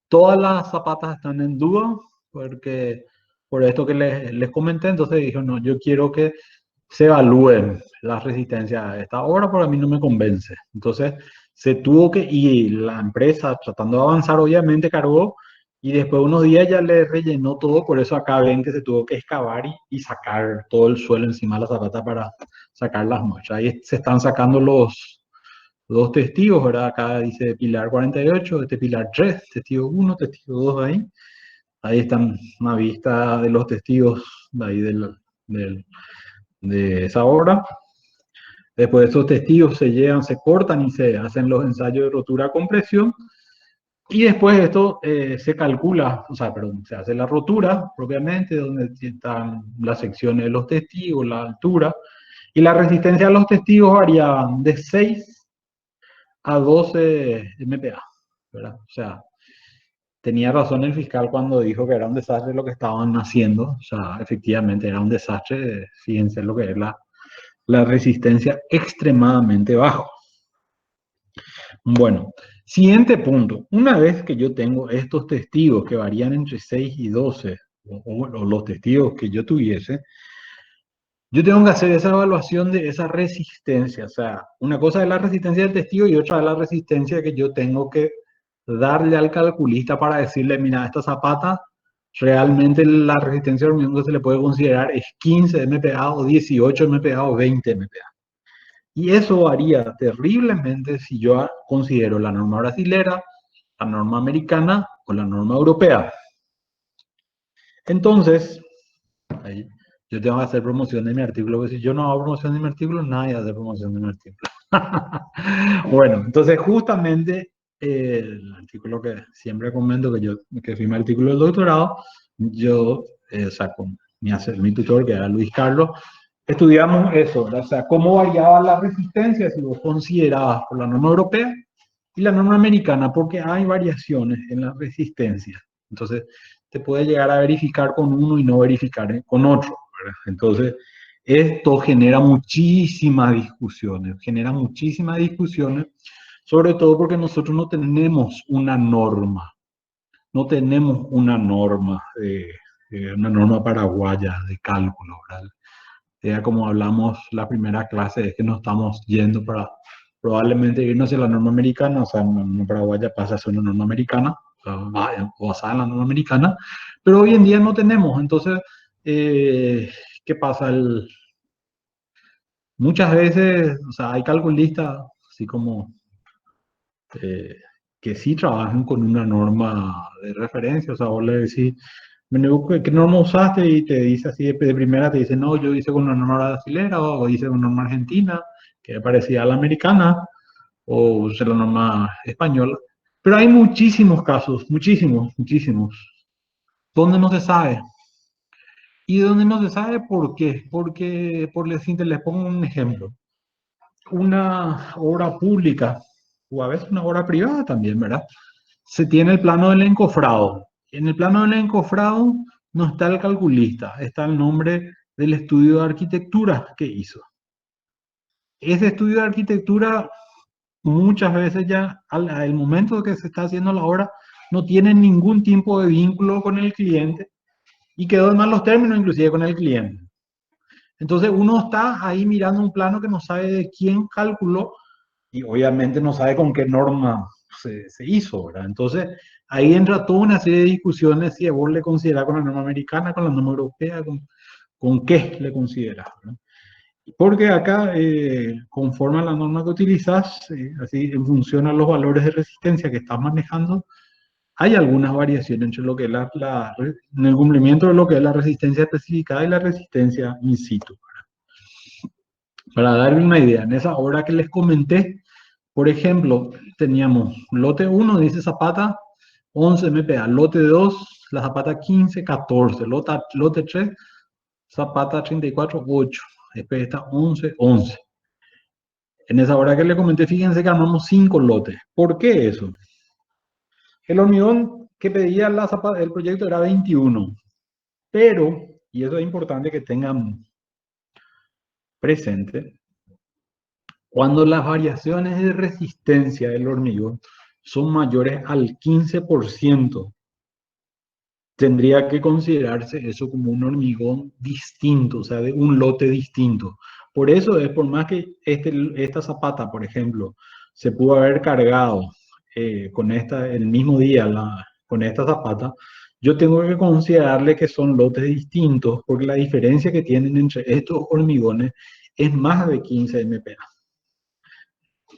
todas las zapatas están en duda, porque por esto que les comenté, entonces dijo, no, yo quiero que se evalúen las resistencias a esta obra, pero a mí no me convence. Entonces, se tuvo que, y la empresa tratando de avanzar, obviamente cargó, y después de unos días ya le rellenó todo, por eso acá ven que se tuvo que excavar y sacar todo el suelo encima de la zapata para sacar las muestras. Ahí se están sacando los dos testigos, ¿verdad? Acá dice Pilar 48, este Pilar 3, testigo 1, testigo 2 ahí. Ahí están una vista de los testigos de ahí de esa obra. Después de esos testigos se llegan, se cortan y se hacen los ensayos de rotura con presión. Y después esto se calcula, o sea, perdón, se hace la rotura propiamente, donde están las secciones de los testigos, la altura. Y la resistencia a los testigos variaban de 6 a 12 MPa, ¿verdad? O sea, tenía razón el fiscal cuando dijo que era un desastre lo que estaban haciendo. O sea, efectivamente era un desastre. Fíjense lo que es la resistencia extremadamente bajo. Bueno, siguiente punto. Una vez que yo tengo estos testigos que varían entre 6 y 12, o los testigos que yo tuviese, yo tengo que hacer esa evaluación de esa resistencia. O sea, una cosa es la resistencia del testigo y otra es la resistencia que yo tengo que darle al calculista para decirle, mira, esta zapata, realmente la resistencia de hormigón que se le puede considerar es 15 MPa o 18 MPa o 20 MPa. Y eso varía terriblemente si yo considero la norma brasilera, la norma americana o la norma europea. Entonces, ahí, yo tengo que hacer promoción de mi artículo, porque si yo no hago promoción de mi artículo, nadie hace promoción de mi artículo. Bueno, entonces justamente el artículo que siempre comento, que fui mi artículo del doctorado, yo, o sea, con mi tutor, que era Luis Carlos, estudiamos eso, ¿verdad? O sea, cómo variaba la resistencia si vos considerabas por la norma europea y la norma americana, porque hay variaciones en la resistencia. Entonces, te puede llegar a verificar con uno y no verificar con otro, ¿verdad? Entonces, esto genera muchísimas discusiones, sobre todo porque nosotros no tenemos una norma, no tenemos una norma paraguaya de cálculo, ¿verdad? Ya como hablamos la primera clase, es que no estamos yendo para probablemente irnos hacia la norma americana, o sea, la norma paraguaya pasa a ser una norma americana, o sea, basada en la norma americana, pero hoy en día no tenemos. Entonces, ¿qué pasa? Muchas veces, o sea, hay calculistas, así como eh, que sí trabajan con una norma de referencia, o sea, vos le decís, "Bueno, ¿qué norma usaste?" Y te dice así de primera, te dice, no, yo hice con una norma brasilera o hice con una norma argentina, que es parecida a la americana o usa la norma española. Pero hay muchísimos casos, muchísimos, muchísimos, donde no se sabe. Y donde no se sabe por qué. Porque, por decirte, les pongo un ejemplo. Una obra pública, o a veces una obra privada también, ¿verdad? Se tiene el plano del encofrado. En el plano del encofrado no está el calculista, está el nombre del estudio de arquitectura que hizo. Ese estudio de arquitectura muchas veces ya al momento que se está haciendo la obra no tiene ningún tipo de vínculo con el cliente y quedó en malos términos inclusive con el cliente. Entonces uno está ahí mirando un plano que no sabe de quién calculó y obviamente no sabe con qué norma se hizo, ¿verdad? Entonces ahí entra toda una serie de discusiones si vos le considerás con la norma americana, con la norma europea, con qué le consideras, ¿verdad? Porque acá, conforme a la norma que utilizas, así en función a los valores de resistencia que estás manejando, hay algunas variaciones entre lo que es en el cumplimiento de lo que es la resistencia especificada y la resistencia in situ. Para darle una idea, en esa hora que les comenté, por ejemplo, teníamos lote 1, dice Zapata, 11 MPa, lote 2, la Zapata 15, 14, lote 3, Zapata 34, 8, después está 11, 11. En esa hora que les comenté, fíjense que armamos 5 lotes. ¿Por qué eso? El hormigón que pedía la Zapata, el proyecto era 21, pero, y eso es importante que tengan presente, cuando las variaciones de resistencia del hormigón son mayores al 15%, tendría que considerarse eso como un hormigón distinto, o sea, de un lote distinto. Por eso es, por más que esta zapata, por ejemplo, se pudo haber cargado con el mismo día con esta zapata, yo tengo que considerarle que son lotes distintos porque la diferencia que tienen entre estos hormigones es más de 15 MPa.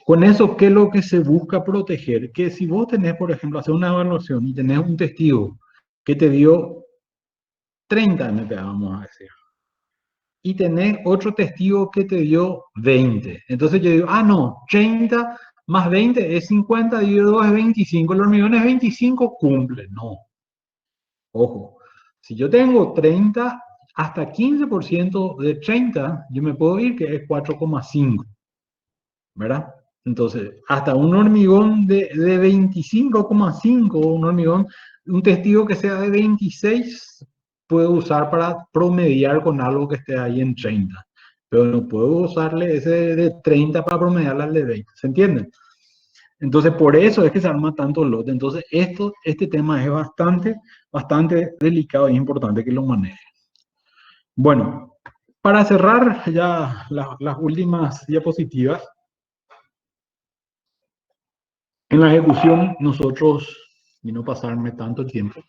Con eso, ¿qué es lo que se busca proteger? Que si vos tenés, por ejemplo, hacer una evaluación y tenés un testigo que te dio 30 MPa, vamos a decir, y tenés otro testigo que te dio 20. Entonces yo digo, ah, no, 30 más 20 es 50, dividido 2 es 25, el hormigón es 25, cumple. No, ojo, si yo tengo 30, hasta 15% de 30, yo me puedo ir que es 4,5. ¿Verdad? Entonces, hasta un hormigón de 25,5, un hormigón, un testigo que sea de 26, puedo usar para promediar con algo que esté ahí en 30. Pero no puedo usarle ese de 30 para promediar al de 20. ¿Se entiende? Entonces, por eso es que se arma tanto lote. Entonces, este tema es bastante, bastante delicado y es importante que lo maneje. Bueno, para cerrar ya las últimas diapositivas, en la ejecución, nosotros, y no pasarme tanto tiempo,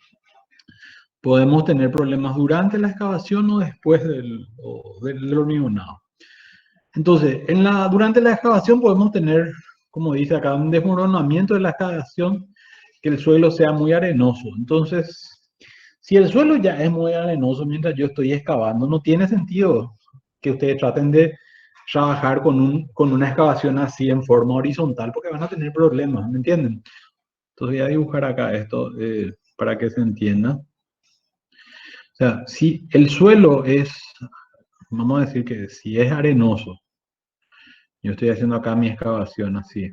podemos tener problemas durante la excavación o después del hormigonado. Entonces, durante la excavación podemos tener, como dice acá, un desmoronamiento de la excavación, que el suelo sea muy arenoso. Entonces, si el suelo ya es muy arenoso mientras yo estoy excavando, no tiene sentido que ustedes traten de trabajar con una excavación así en forma horizontal, porque van a tener problemas, ¿me entienden? Entonces voy a dibujar acá esto para que se entienda. O sea, si el suelo es, vamos a decir que si es arenoso, yo estoy haciendo acá mi excavación así.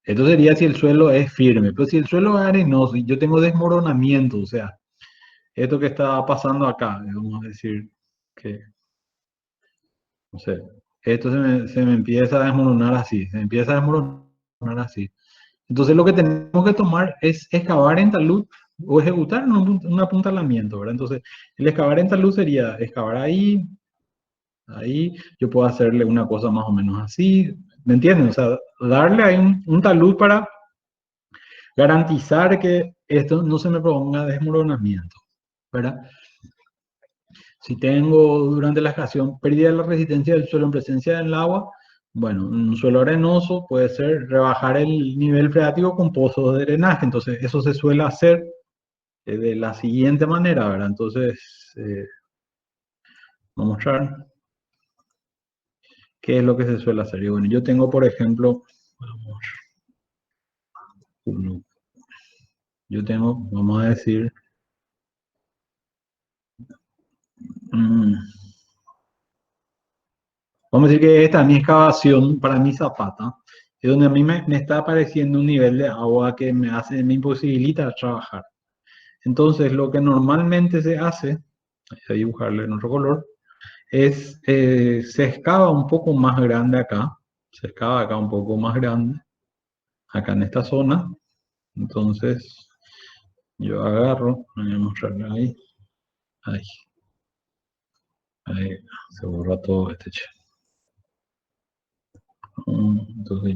Esto sería si el suelo es firme, pero si el suelo es arenoso y yo tengo desmoronamiento, o sea, esto que está pasando acá, vamos a decir que, no sé, esto se me empieza a desmoronar así, se empieza a desmoronar así. Entonces lo que tenemos que tomar es excavar en talud o ejecutar un apuntalamiento, ¿verdad? Entonces el excavar en talud sería excavar ahí, ahí, yo puedo hacerle una cosa más o menos así, ¿me entienden? O sea, darle ahí un talud para garantizar que esto no se me proponga desmoronamiento, ¿verdad? Si tengo durante la excavación pérdida de la resistencia del suelo en presencia del agua, bueno, un suelo arenoso puede ser rebajar el nivel freático con pozos de drenaje. Entonces, eso se suele hacer de la siguiente manera, ¿verdad? Entonces, voy a mostrar. ¿Qué es lo que se suele hacer? Y bueno, yo tengo, por ejemplo, vamos, yo tengo, vamos a decir, mm, vamos a decir que esta es mi excavación para mi zapata, es donde a mí me está apareciendo un nivel de agua que me imposibilita trabajar. Entonces, lo que normalmente se hace, voy a dibujarle en otro color, es, se excava un poco más grande acá, se excava acá un poco más grande, acá en esta zona. Entonces, yo agarro, voy a mostrarle ahí, ahí, ahí, se borra todo este che. Entonces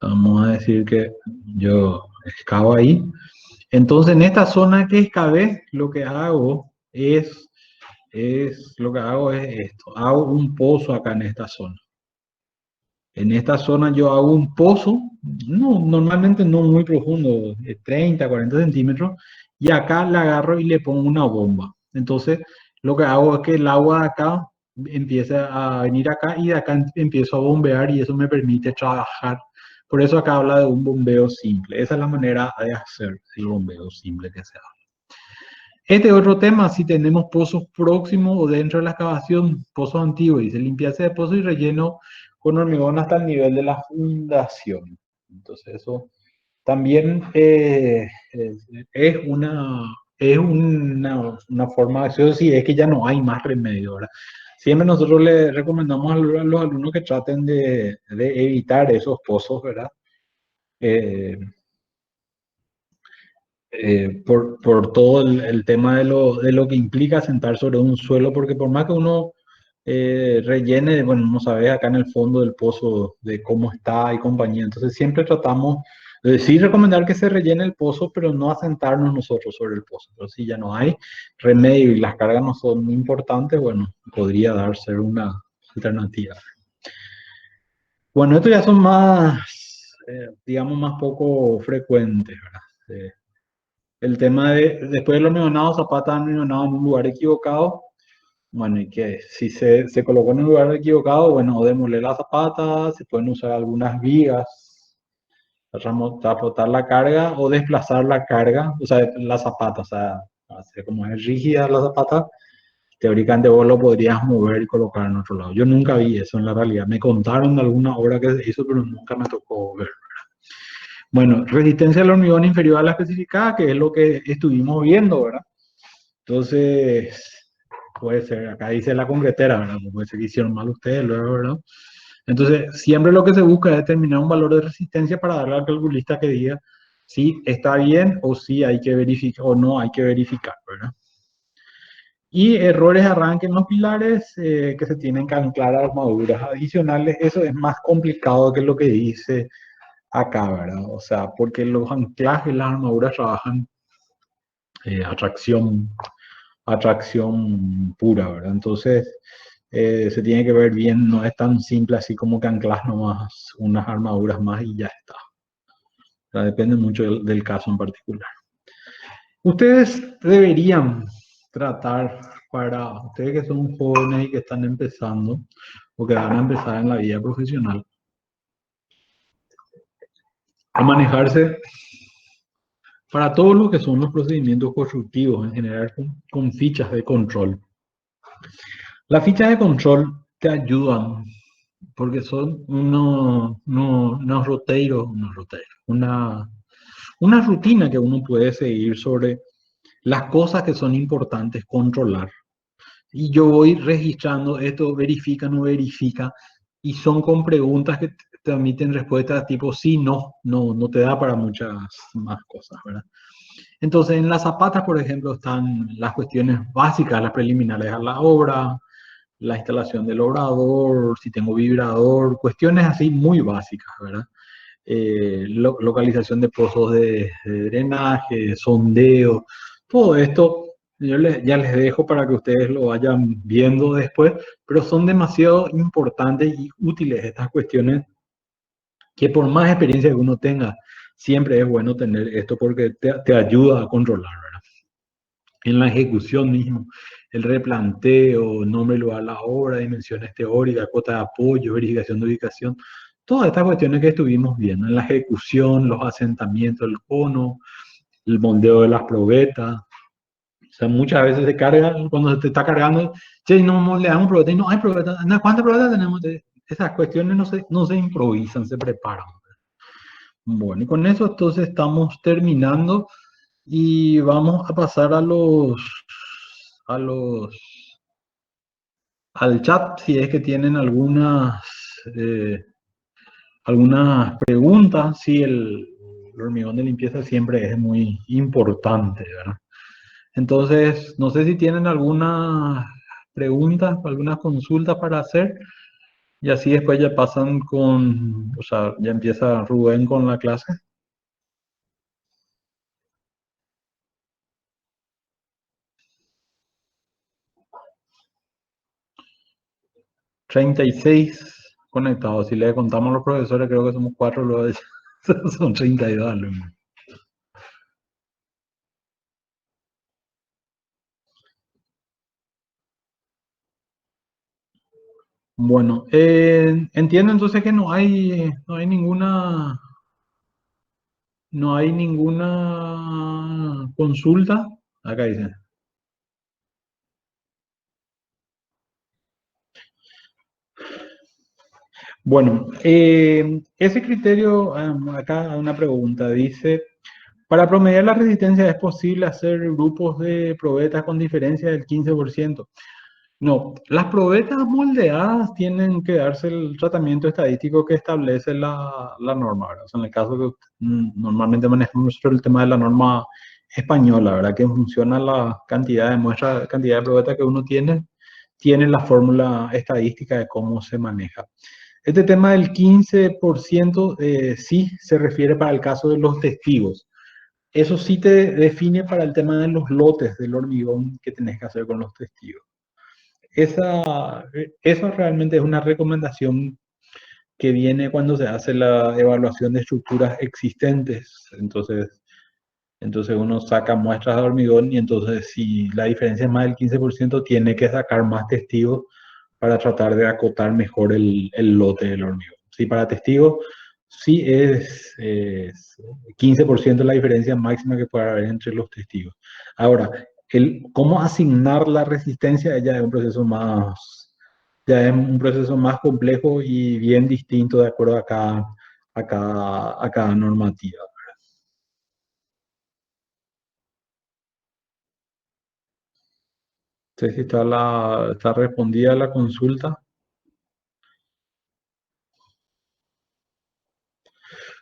vamos a decir que yo excavo ahí. Entonces, en esta zona que excavé, lo que hago es esto, hago un pozo acá en esta zona. En esta zona yo hago un pozo, no, normalmente no muy profundo, de 30, 40 centímetros, y acá le agarro y le pongo una bomba. Entonces, lo que hago es que el agua de acá empieza a venir acá y de acá empiezo a bombear y eso me permite trabajar. Por eso acá habla de un bombeo simple. Esa es la manera de hacer el bombeo simple que se hace. Este es otro tema, si tenemos pozos próximos o dentro de la excavación, pozos antiguos, dice limpieza de pozo y relleno con hormigón hasta el nivel de la fundación. Entonces eso también es una forma de eso, sí, es que ya no hay más remedio, ¿verdad? Siempre nosotros le recomendamos a los alumnos que traten de evitar esos pozos, ¿verdad? Eh, por todo el tema de lo que implica sentar sobre un suelo, porque por más que uno rellene, bueno, no sabe acá en el fondo del pozo de cómo está y compañía, entonces siempre tratamos de sí recomendar que se rellene el pozo, pero no asentarnos nosotros sobre el pozo. Pero si ya no hay remedio y las cargas no son importantes, bueno, podría darse una alternativa. Bueno, estos ya son más, digamos, más poco frecuentes, ¿verdad? El tema de, después de los neonados, Zapata han neonado en un lugar equivocado. Bueno, y que si se colocó en un lugar equivocado, bueno, o demoler la zapata, se pueden usar algunas vigas para transportar la carga o desplazar la carga, o sea, la zapata, o sea, hacer como es rígida la zapata, teóricamente vos lo podrías mover y colocar en otro lado. Yo nunca vi eso en la realidad. Me contaron de alguna obra que se hizo, pero nunca me tocó ver. Bueno, resistencia al hormigón inferior a la especificada, que es lo que estuvimos viendo, ¿verdad? Entonces, puede ser, acá dice la concretera, ¿verdad? Puede ser que hicieron mal ustedes, luego, ¿verdad? Entonces, siempre lo que se busca es determinar un valor de resistencia para darle al calculista que diga si está bien o si hay que verificar o no hay que verificar, ¿verdad? Y errores de arranque en los pilares que se tienen que anclar a armaduras adicionales, eso es más complicado que lo que dice acá, ¿verdad? O sea, porque los anclajes, las armaduras trabajan atracción pura, ¿verdad? Entonces, se tiene que ver bien, no es tan simple así como que anclas nomás unas armaduras más y ya está. O sea, depende mucho del caso en particular. Ustedes deberían tratar, para ustedes que son jóvenes y que están empezando o que van a empezar en la vida profesional, a manejarse para todo lo que son los procedimientos constructivos en general con fichas de control. Las fichas de control te ayudan porque son una rutina que uno puede seguir sobre las cosas que son importantes controlar. Y yo voy registrando esto, verifica, no verifica, y son con preguntas que te admiten respuestas tipo sí, no, no, no te da para muchas más cosas, ¿verdad? Entonces, en las zapatas, por ejemplo, están las cuestiones básicas, las preliminares a la obra, la instalación del obrador, si tengo vibrador, cuestiones así muy básicas, ¿verdad? Localización de pozos de drenaje, sondeo, todo esto ya les dejo para que ustedes lo vayan viendo después, pero son demasiado importantes y útiles estas cuestiones que por más experiencia que uno tenga, siempre es bueno tener esto porque te ayuda a controlar, ¿verdad? En la ejecución mismo. el replanteo, nombre y lugar de la obra, dimensiones teóricas, cuota de apoyo, verificación de ubicación, todas estas cuestiones que estuvimos viendo en la ejecución, los asentamientos del cono, el moldeo de las probetas. O sea, muchas veces se carga, cuando se te está cargando, che, no le damos probeta y no hay probeta. ¿Cuántas probetas tenemos? Esas cuestiones no se improvisan, se preparan. Bueno, y con eso entonces estamos terminando y vamos a pasar a los, al chat si es que tienen eh, algunas preguntas. Sí, el hormigón de limpieza siempre es muy importante, ¿verdad? Entonces, no sé si tienen alguna pregunta, alguna consulta para hacer y así después ya pasan o sea, ya empieza Rubén con la clase. 36 conectados. Si le contamos a los profesores, creo que somos 4, luego son 32 alumnos. Bueno, entiendo entonces que no hay ninguna consulta. Acá dice. Bueno, ese criterio, acá una pregunta, dice, para promediar la resistencia es posible hacer grupos de probetas con diferencia del 15%. No, las probetas moldeadas tienen que darse el tratamiento estadístico que establece la norma, ¿verdad? O sea, en el caso que normalmente manejamos nosotros el tema de la norma española, ¿verdad? Que funciona la cantidad de muestras, cantidad de probetas que uno tiene la fórmula estadística de cómo se maneja. Este tema del 15% sí se refiere para el caso de los testigos. Eso sí te define para el tema de los lotes del hormigón que tenés que hacer con los testigos. Eso realmente es una recomendación que viene cuando se hace la evaluación de estructuras existentes. Entonces uno saca muestras de hormigón y entonces si la diferencia es más del 15% tiene que sacar más testigos para tratar de acotar mejor el lote del hormigón. Sí, para testigos sí es 15% la diferencia máxima que puede haber entre los testigos. Ahora, cómo asignar la resistencia ya es un proceso más complejo y bien distinto de acuerdo a cada normativa. No sé si está respondida la consulta.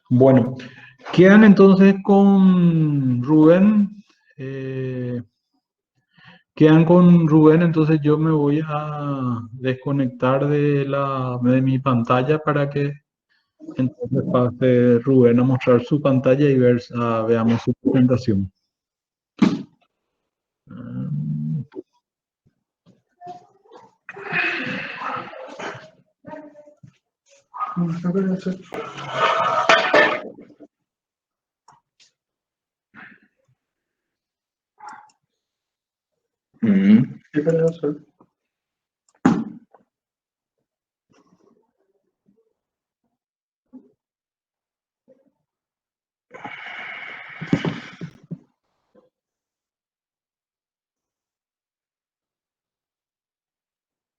Bueno, quedan entonces con Rubén. eh, Quedan con Rubén, entonces yo me voy a desconectar de mi pantalla para que entonces pase Rubén a mostrar su pantalla y veamos su presentación. Mm, ¿Qué querés hacer?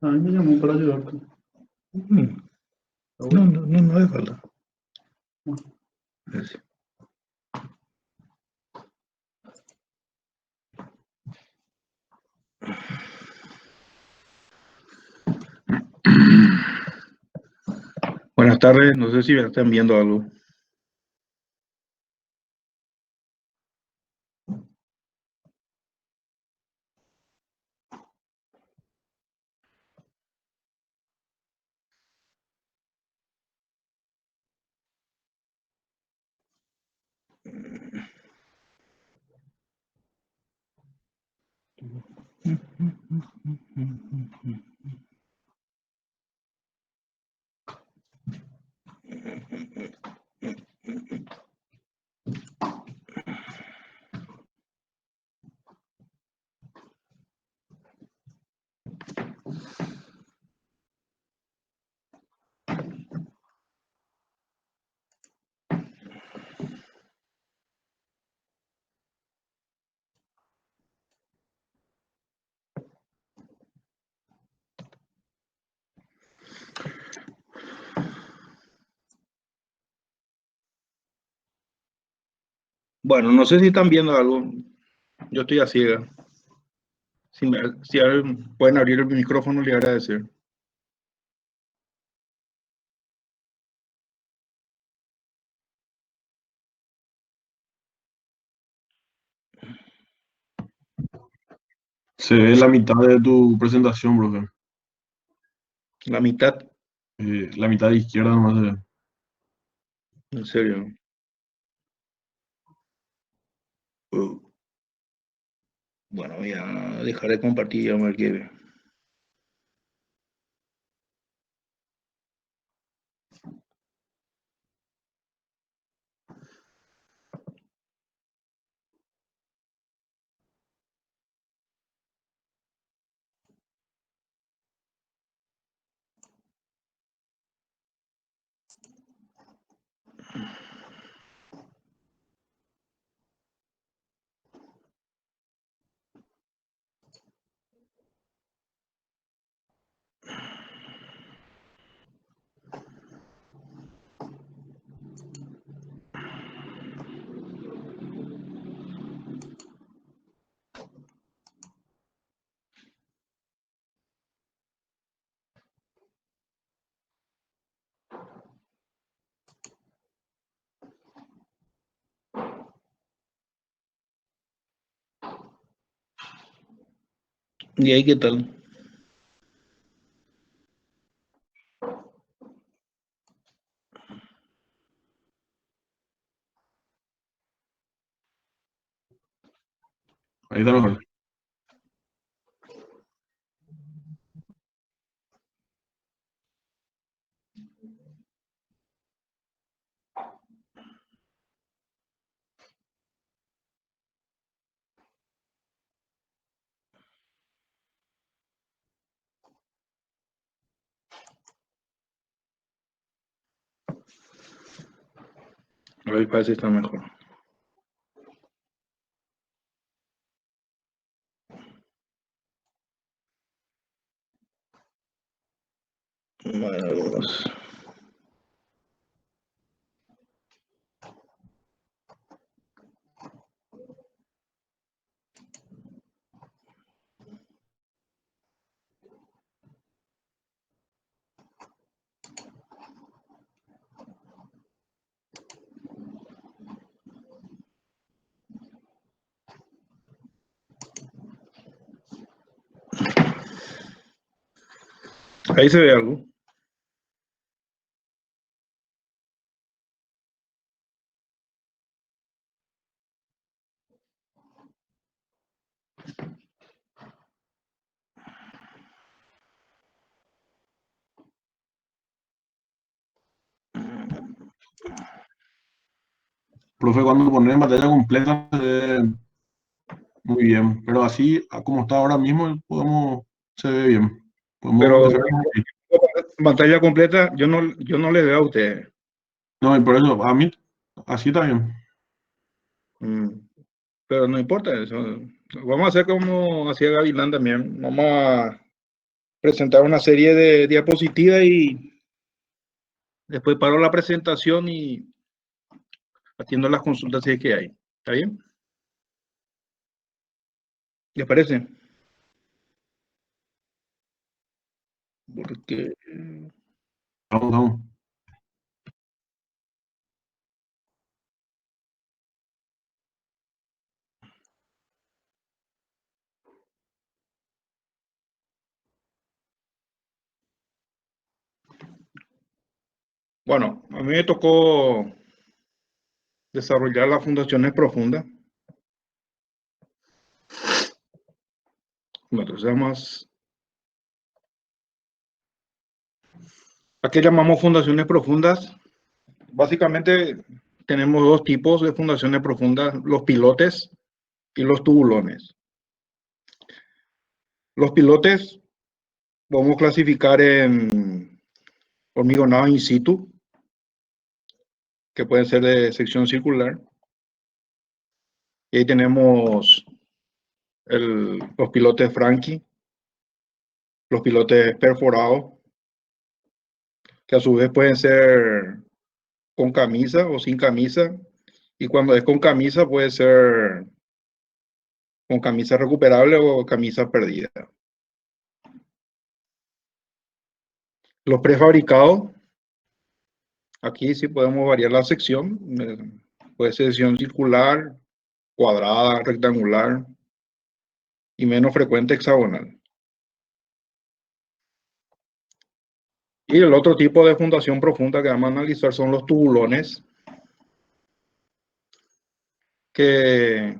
A mí me llamó para ayudarte. No, no, no, no hace falta. Gracias. Buenas tardes, no sé si me están viendo algo.
Bueno, no sé si están viendo algo. Yo estoy a ciega. Si pueden abrir el micrófono, le agradecer.
Se ve la mitad de tu presentación, profe.
La mitad,
La mitad de izquierda nomás se ve.
en serio. Uh, Bueno, voy a dejar de compartir y vamos a ver qué ve. ¿Y ahí qué tal?
Ahí está mejor.
Ahí parece que está mejor. Bueno, ahí se ve algo.
Profe, cuando pones en pantalla completa se ve muy bien. Pero así, como está ahora mismo, se ve bien. Podemos
Pero
dejar así.
pantalla completa, yo no le veo a usted.
No, y por eso, a mí, así está bien.
Mm, Pero no importa eso. Vamos a hacer como hacía Gavilán también. Vamos a presentar una serie de diapositivas y después paro la presentación y atiendo las consultas si es que hay. ¿Está bien? ¿Les parece? Porque,
Vamos, vamos.
bueno, a mí me tocó desarrollar las fundaciones profundas. Entonces, ¿a qué llamamos fundaciones profundas? Básicamente tenemos dos tipos de fundaciones profundas, los pilotes y los tubulones. Los pilotes podemos clasificar en hormigonados in situ, que pueden ser de sección circular. Y ahí tenemos los pilotes Franchi, los pilotes perforados, que a su vez pueden ser con camisa o sin camisa, Y cuando es con camisa, puede ser con camisa recuperable o camisa perdida. Los prefabricados, aquí sí podemos variar la sección. Puede ser sección circular, cuadrada, rectangular y menos frecuente hexagonal. Y el otro tipo de fundación profunda que vamos a analizar son los tubulones, que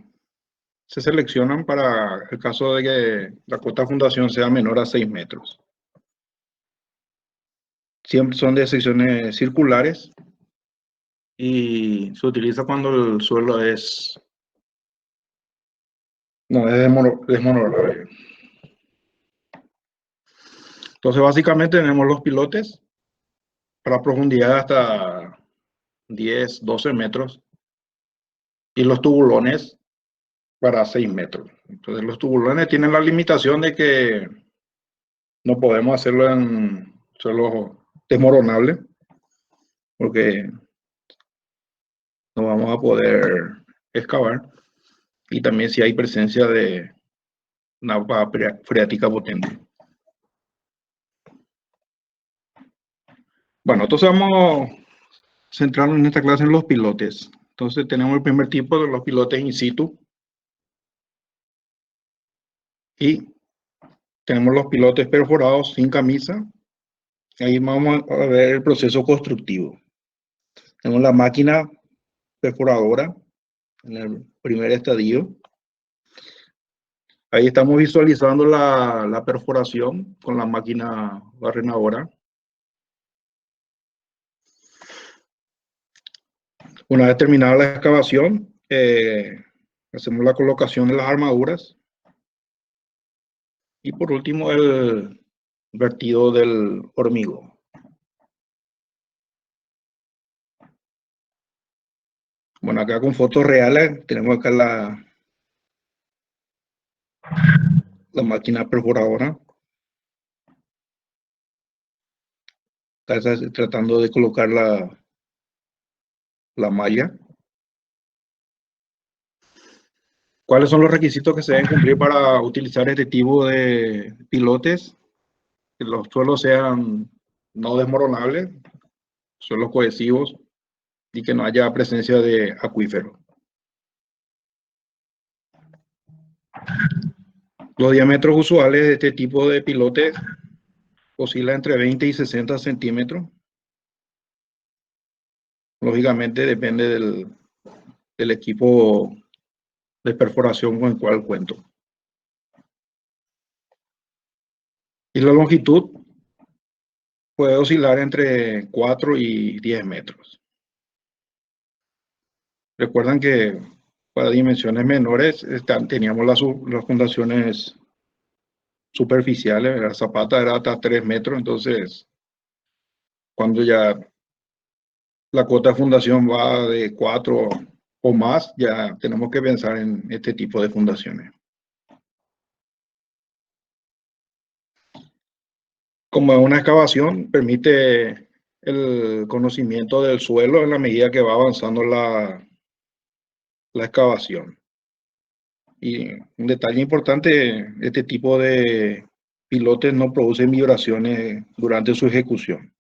se seleccionan para el caso de que la cota de fundación sea menor a 6 metros. Siempre son de secciones circulares y se utiliza cuando el suelo es desmoronable. Entonces, básicamente tenemos los pilotes para profundidad hasta 10, 12 metros y los tubulones para 6 metros. Entonces, los tubulones tienen la limitación de que no podemos hacerlo en suelo desmoronable porque no vamos a poder excavar. Y también si hay presencia de napa freática potente. Bueno, entonces vamos a centrarnos en esta clase en los pilotes. Entonces tenemos el primer tipo de los pilotes in situ. Y tenemos los pilotes perforados sin camisa. Ahí vamos a ver el proceso constructivo. Tenemos la máquina perforadora en el primer estadio. Ahí estamos visualizando la perforación con la máquina barrenadora. Una vez terminada la excavación, hacemos la colocación de las armaduras. Y por último, el vertido del hormigón. Bueno, acá con fotos reales tenemos acá la máquina perforadora. Está tratando de colocar la malla. ¿Cuáles son los requisitos que se deben cumplir para utilizar este tipo de pilotes? Que los suelos sean no desmoronables, suelos cohesivos y que no haya presencia de acuífero. Los diámetros usuales de este tipo de pilotes oscilan entre 20 y 60 centímetros. Lógicamente depende del equipo de perforación con el cual cuento. Y la longitud puede oscilar entre 4 y 10 metros. Recuerdan que para dimensiones menores teníamos las fundaciones superficiales, la zapata era hasta 3 metros, entonces cuando ya la cota de fundación va de 4 o más, ya tenemos que pensar en este tipo de fundaciones. Como una excavación, permite el conocimiento del suelo en la medida que va avanzando la excavación. Y un detalle importante, este tipo de pilotes no producen vibraciones durante su ejecución.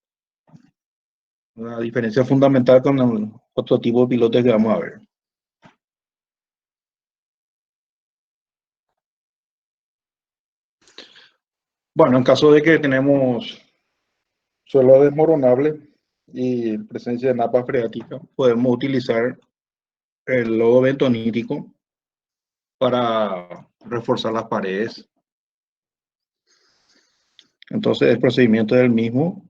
Una diferencia fundamental con el otro tipo de pilotes que vamos a ver. Bueno, en caso de que tenemos suelo desmoronable y presencia de napa freática, podemos utilizar el lodo bentonítico para reforzar las paredes. Entonces el procedimiento es el mismo,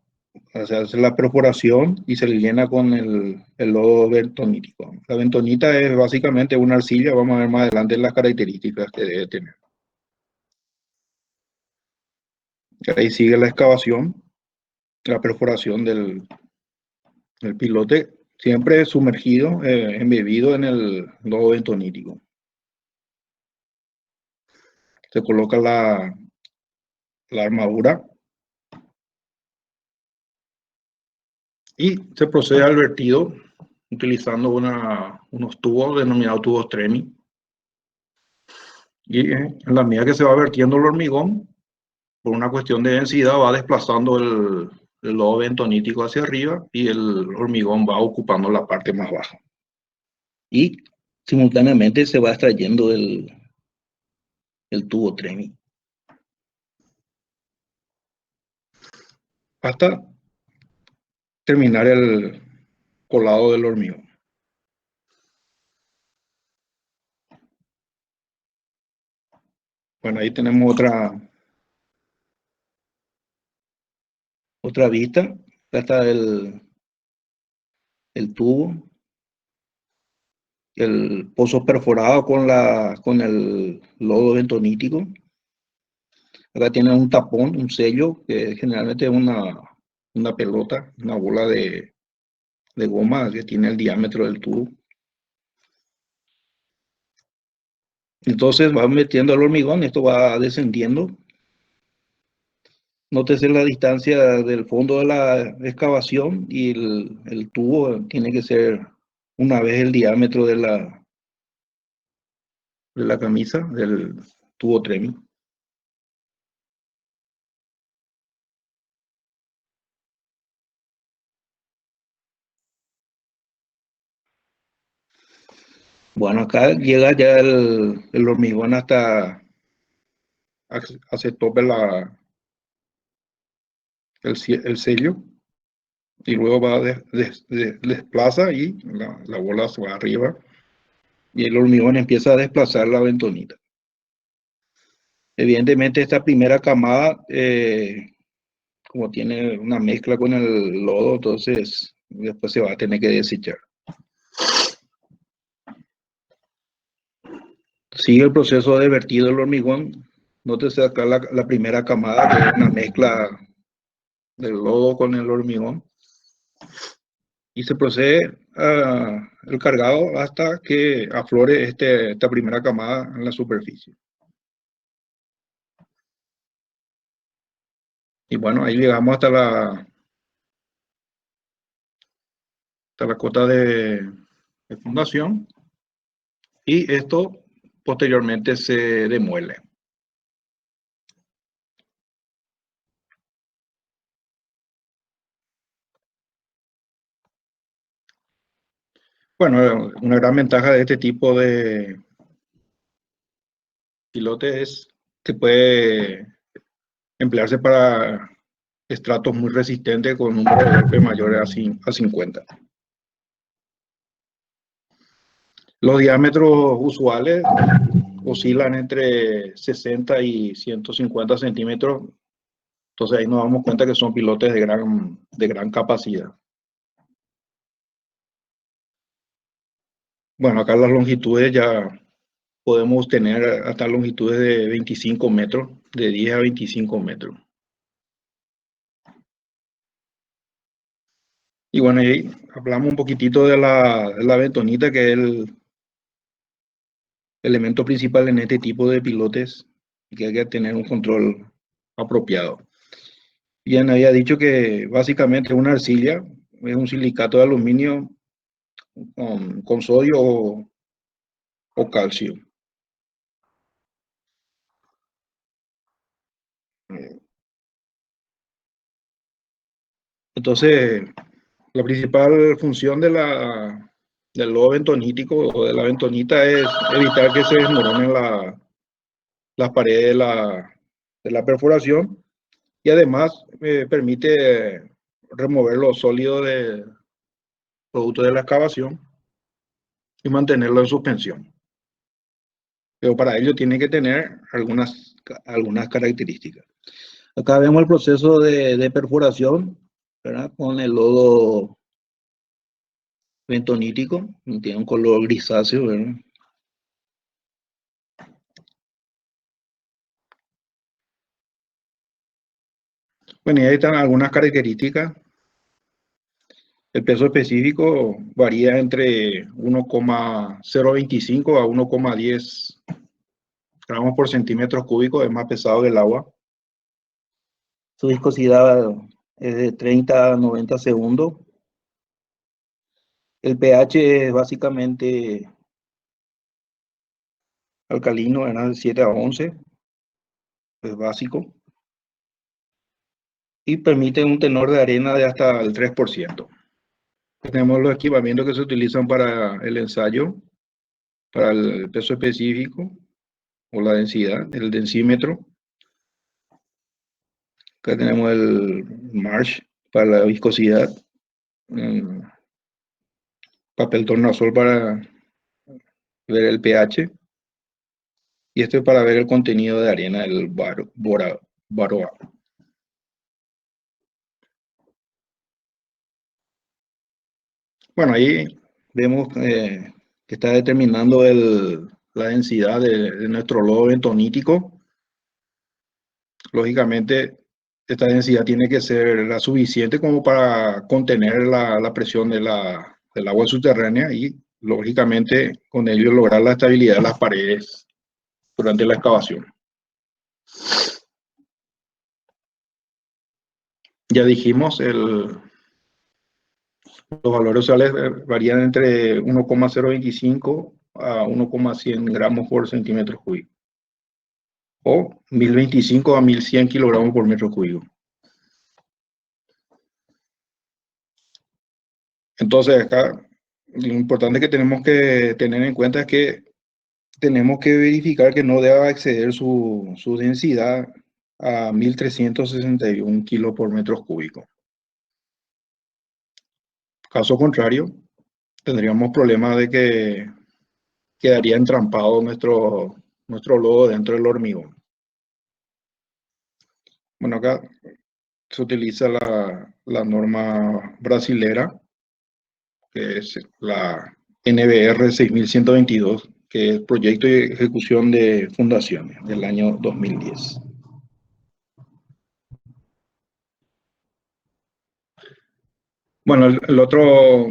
se hace la perforación y se le llena con el lodo bentonítico. La bentonita es básicamente una arcilla, vamos a ver más adelante las características que debe tener. Ahí sigue la excavación, la perforación del pilote, siempre sumergido, embebido en el lodo bentonítico. Se coloca la armadura y se procede al vertido utilizando unos tubos denominados tubos Tremi. Y en la medida que se va vertiendo el hormigón, por una cuestión de densidad, va desplazando el lodo bentonítico hacia arriba y el hormigón va ocupando la parte más baja. Y simultáneamente se va extrayendo el tubo Tremi. Hasta terminar el colado del hormigón. Bueno, ahí tenemos otra vista. Acá está el tubo, el pozo perforado con el lodo bentonítico. Acá tiene un tapón, un sello, que generalmente es una pelota, una bola de goma que tiene el diámetro del tubo. Entonces va metiendo el hormigón, esto va descendiendo. Nótese la distancia del fondo de la excavación y el tubo tiene que ser una vez el diámetro de la camisa del tubo Tremi. Bueno, acá llega ya el hormigón hasta hace tope el sello y luego va desplaza y la bola se va arriba y el hormigón empieza a desplazar la bentonita. Evidentemente esta primera camada, como tiene una mezcla con el lodo, entonces después se va a tener que desechar. Sigue el proceso de vertido del hormigón. Nótese acá la primera camada, que es una mezcla del lodo con el hormigón. Y se procede el cargado hasta que aflore esta primera camada en la superficie. Y bueno, ahí llegamos hasta la cota de fundación. Y esto posteriormente se demuele. Bueno, una gran ventaja de este tipo de pilote es que puede emplearse para estratos muy resistentes con un número de golpes mayores a 50. Los diámetros usuales oscilan entre 60 y 150 centímetros. Entonces ahí nos damos cuenta que son pilotes de gran capacidad. Bueno, acá las longitudes ya podemos tener hasta longitudes de 25 metros, de 10 a 25 metros. Y bueno, ahí hablamos un poquitito de la bentonita, que es el elemento principal en este tipo de pilotes, y que hay que tener un control apropiado. Bien, había dicho que básicamente una arcilla es un silicato de aluminio con sodio o calcio. Entonces, la principal función del lodo bentonítico o de la bentonita es evitar que se desmoronen las paredes de la perforación y además permite remover los sólidos producto de la excavación y mantenerlo en suspensión. Pero para ello tiene que tener algunas características. Acá vemos el proceso de perforación, ¿verdad? Con el lodo bentonítico, tiene un color grisáceo, ¿verdad? Bueno, y ahí están algunas características. El peso específico varía entre 1,025 a 1,10 gramos por centímetro cúbico, es más pesado que el agua. Su viscosidad es de 30 a 90 segundos. El pH es básicamente alcalino, era de 7 a 11, es básico, y permite un tenor de arena de hasta el 3%. Tenemos los equipamientos que se utilizan para el ensayo, para el peso específico o la densidad, el densímetro. Acá tenemos el Marsh para la viscosidad, papel tornasol para ver el pH, y este es para ver el contenido de arena del Baroa. Bueno, ahí vemos que está determinando la densidad de nuestro lodo bentonítico. Lógicamente, esta densidad tiene que ser la suficiente como para contener la presión del agua subterránea y, lógicamente, con ello lograr la estabilidad de las paredes durante la excavación. Ya dijimos, los valores usuales varían entre 1,025 a 1,100 gramos por centímetro cúbico, o 1025 a 1100 kilogramos por metro cúbico. Entonces, acá lo importante que tenemos que tener en cuenta es que tenemos que verificar que no deba exceder su densidad a 1361 kilos por metro cúbico. Caso contrario, tendríamos problemas de que quedaría entrampado nuestro lodo dentro del hormigón. Bueno, acá se utiliza la norma brasilera, que es la NBR 6122, que es Proyecto y Ejecución de Fundaciones del año 2010. Bueno, lo otro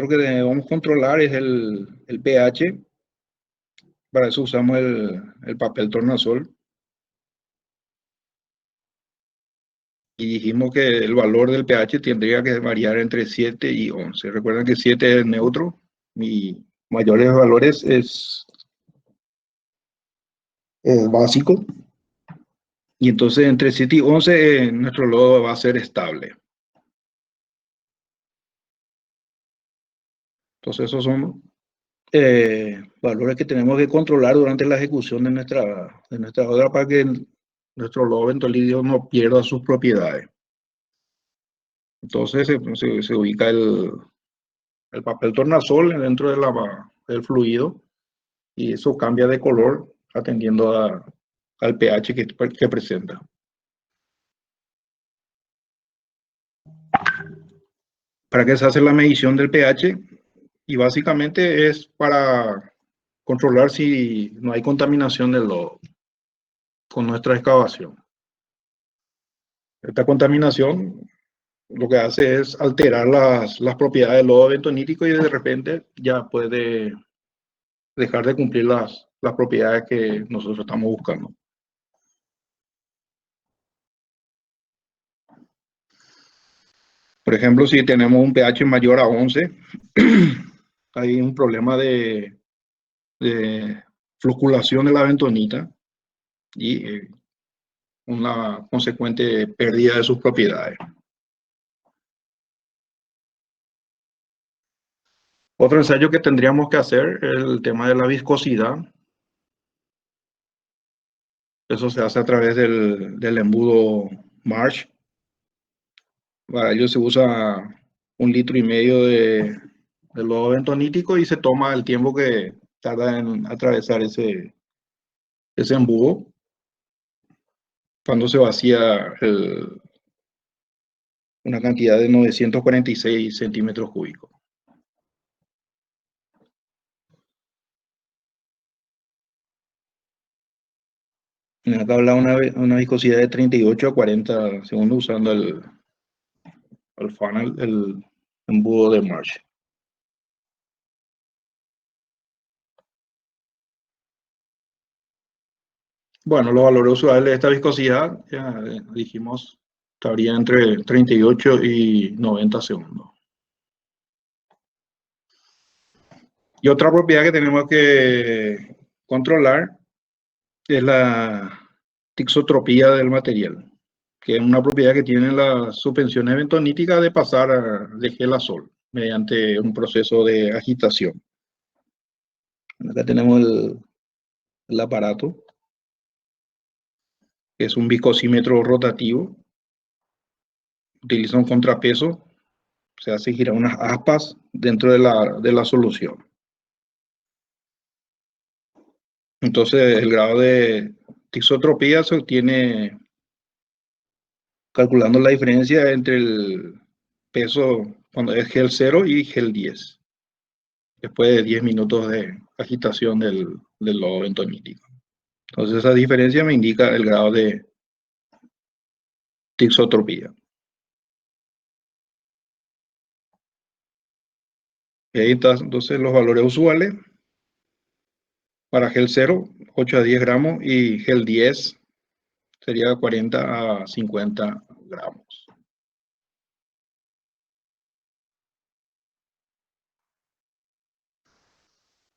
que debemos controlar es el pH. Para eso usamos el papel tornasol. Y dijimos que el valor del pH tendría que variar entre 7 y 11. Recuerden que 7 es neutro y mayores valores es básico. Y entonces entre 7 y 11 nuestro lodo va a ser estable. Entonces esos son valores que tenemos que controlar durante la ejecución de nuestra obra para que nuestro lodo ventolídeo no pierda sus propiedades. Entonces se ubica el papel tornasol dentro del fluido y eso cambia de color atendiendo al pH que presenta. ¿Para qué se hace la medición del pH? Y básicamente es para controlar si no hay contaminación del lodo con nuestra excavación. Esta contaminación lo que hace es alterar las propiedades del lodo bentonítico y de repente ya puede dejar de cumplir las propiedades que nosotros estamos buscando. Por ejemplo, si tenemos un pH mayor a 11, hay un problema de floculación de la bentonita y una consecuente pérdida de sus propiedades. Otro ensayo que tendríamos que hacer es el tema de la viscosidad. Eso se hace a través del embudo Marsh. Para ello se usa 1,5 litros de lodo bentonítico y se toma el tiempo que tarda en atravesar ese embudo cuando se vacía una cantidad de 946 centímetros cúbicos. Acá habla una viscosidad de 38 a 40 segundos usando el funnel, el embudo de Marsh. Bueno, los valores usuales de esta viscosidad, ya dijimos, estaría entre 38 y 90 segundos. Y otra propiedad que tenemos que controlar es la tixotropía del material, que es una propiedad que tienen las suspensiones bentoníticas de pasar de gel a sol mediante un proceso de agitación. Acá tenemos el aparato, que es un viscosímetro rotativo. Utiliza un contrapeso, se hace girar unas aspas dentro de la solución. Entonces el grado de tixotropía se obtiene calculando la diferencia entre el peso cuando es gel 0 y gel 10, después de 10 minutos de agitación del lodo bentonítico. Entonces esa diferencia me indica el grado de tixotropía. Y ahí está entonces los valores usuales. Para gel 0, 8 a 10 gramos, y gel 10 sería 40 a 50 gramos.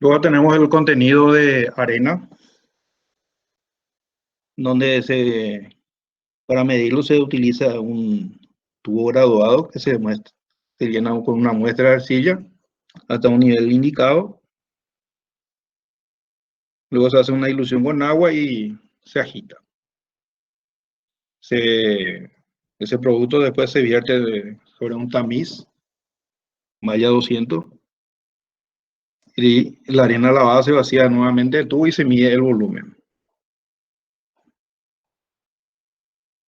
Luego tenemos el contenido de arena, donde para medirlo se utiliza un tubo graduado que se llena con una muestra de arcilla hasta un nivel indicado. Luego se hace una dilución con agua y se agita. Ese producto después se vierte sobre un tamiz, malla 200, y la arena lavada se vacía nuevamente del tubo y se mide el volumen.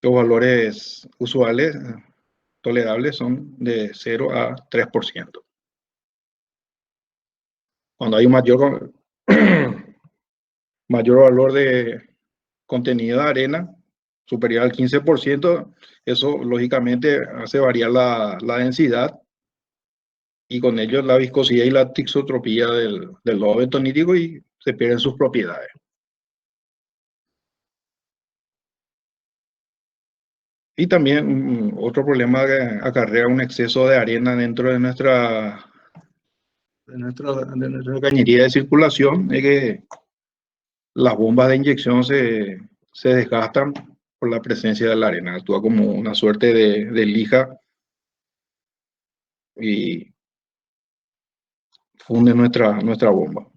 Los valores usuales tolerables son de 0 a 3%. Cuando hay un mayor valor de contenido de arena superior al 15%, eso lógicamente hace variar la densidad y con ello la viscosidad y la tixotropía del lodo bentonítico, y se pierden sus propiedades. Y también otro problema que acarrea un exceso de arena dentro de nuestra cañería de circulación es que las bombas de inyección se desgastan por la presencia de la arena. Actúa como una suerte de lija y funde nuestra bomba.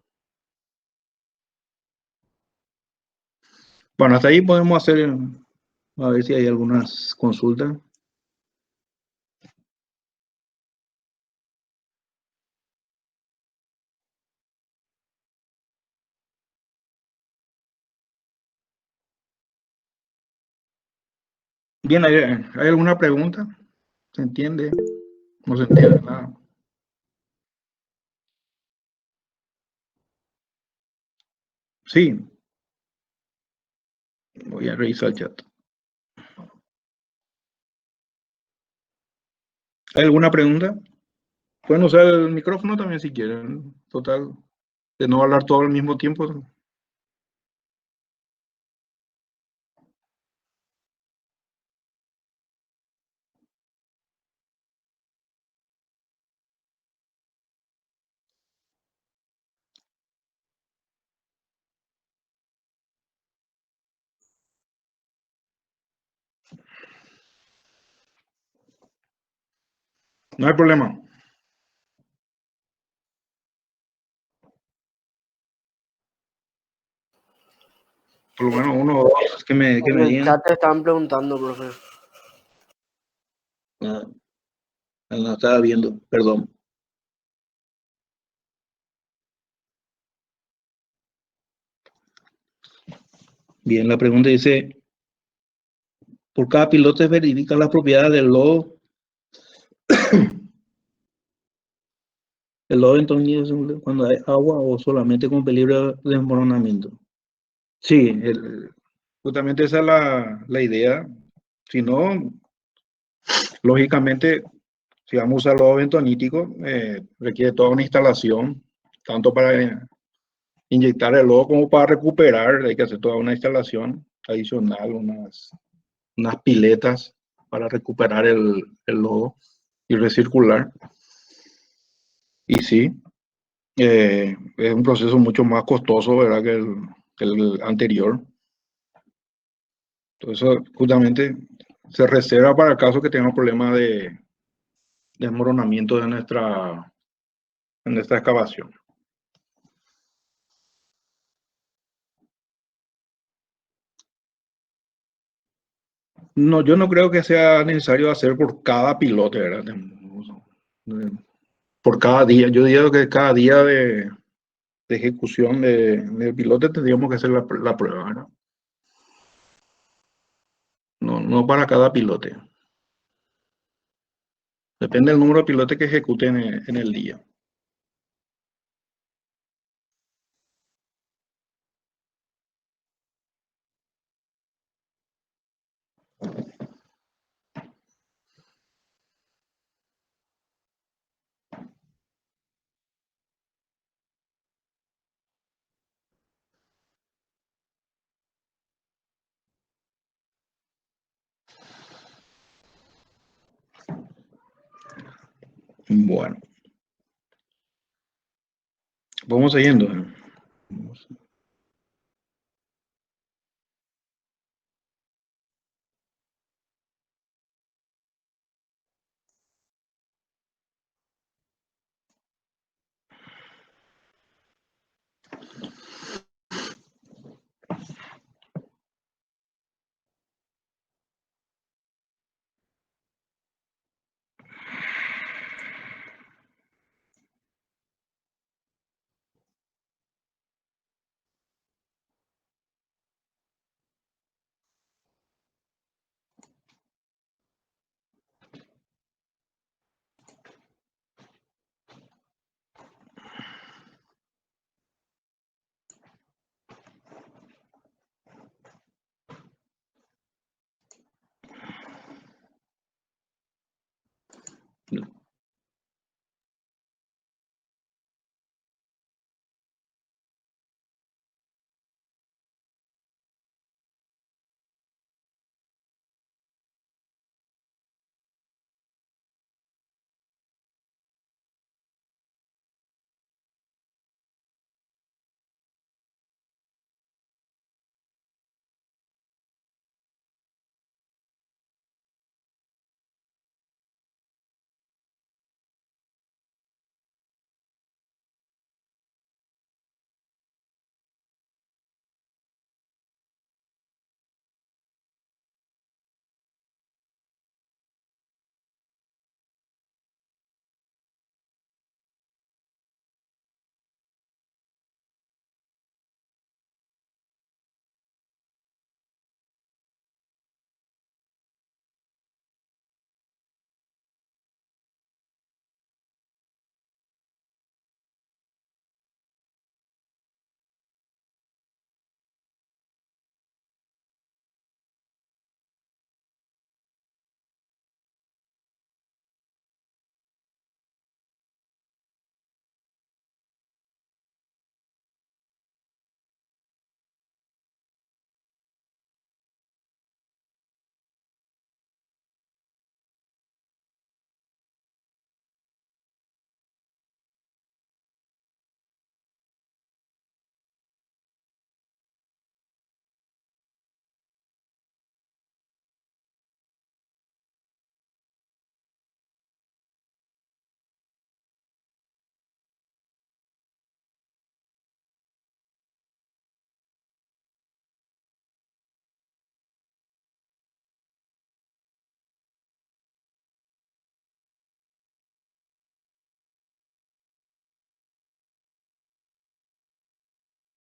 Bueno, hasta ahí podemos hacer, a ver si hay algunas consultas. Bien, ¿hay alguna pregunta? ¿Se entiende? ¿No se entiende nada? Sí. Voy a revisar el chat. ¿Hay alguna pregunta? Pueden usar el micrófono también si quieren. Total, de no hablar todo al mismo tiempo. No hay problema. Por lo menos uno o dos que me
En el
digan.
chat te están preguntando, profe.
No estaba viendo, perdón. Bien, la pregunta dice: ¿por cada piloto se verifica las propiedades del lodo? ¿El lodo entonces cuando hay agua o solamente con peligro de desmoronamiento? Sí, justamente esa es la idea. Si no, lógicamente, si vamos a usar lodo bentonítico, requiere toda una instalación, tanto para inyectar el lodo como para recuperar. Hay que hacer toda una instalación adicional, unas piletas para recuperar el lodo y recircular. Y sí, es un proceso mucho más costoso, ¿verdad?, que el anterior. Entonces, justamente se reserva para el caso que tengamos problemas de desmoronamiento de nuestra excavación. No, yo no creo que sea necesario hacer por cada pilote, ¿verdad? Por cada día. Yo diría que cada día de ejecución de pilote tendríamos que hacer la prueba, ¿verdad? No para cada pilote. Depende del número de pilotes que ejecuten en el día. Bueno. Vamos siguiendo.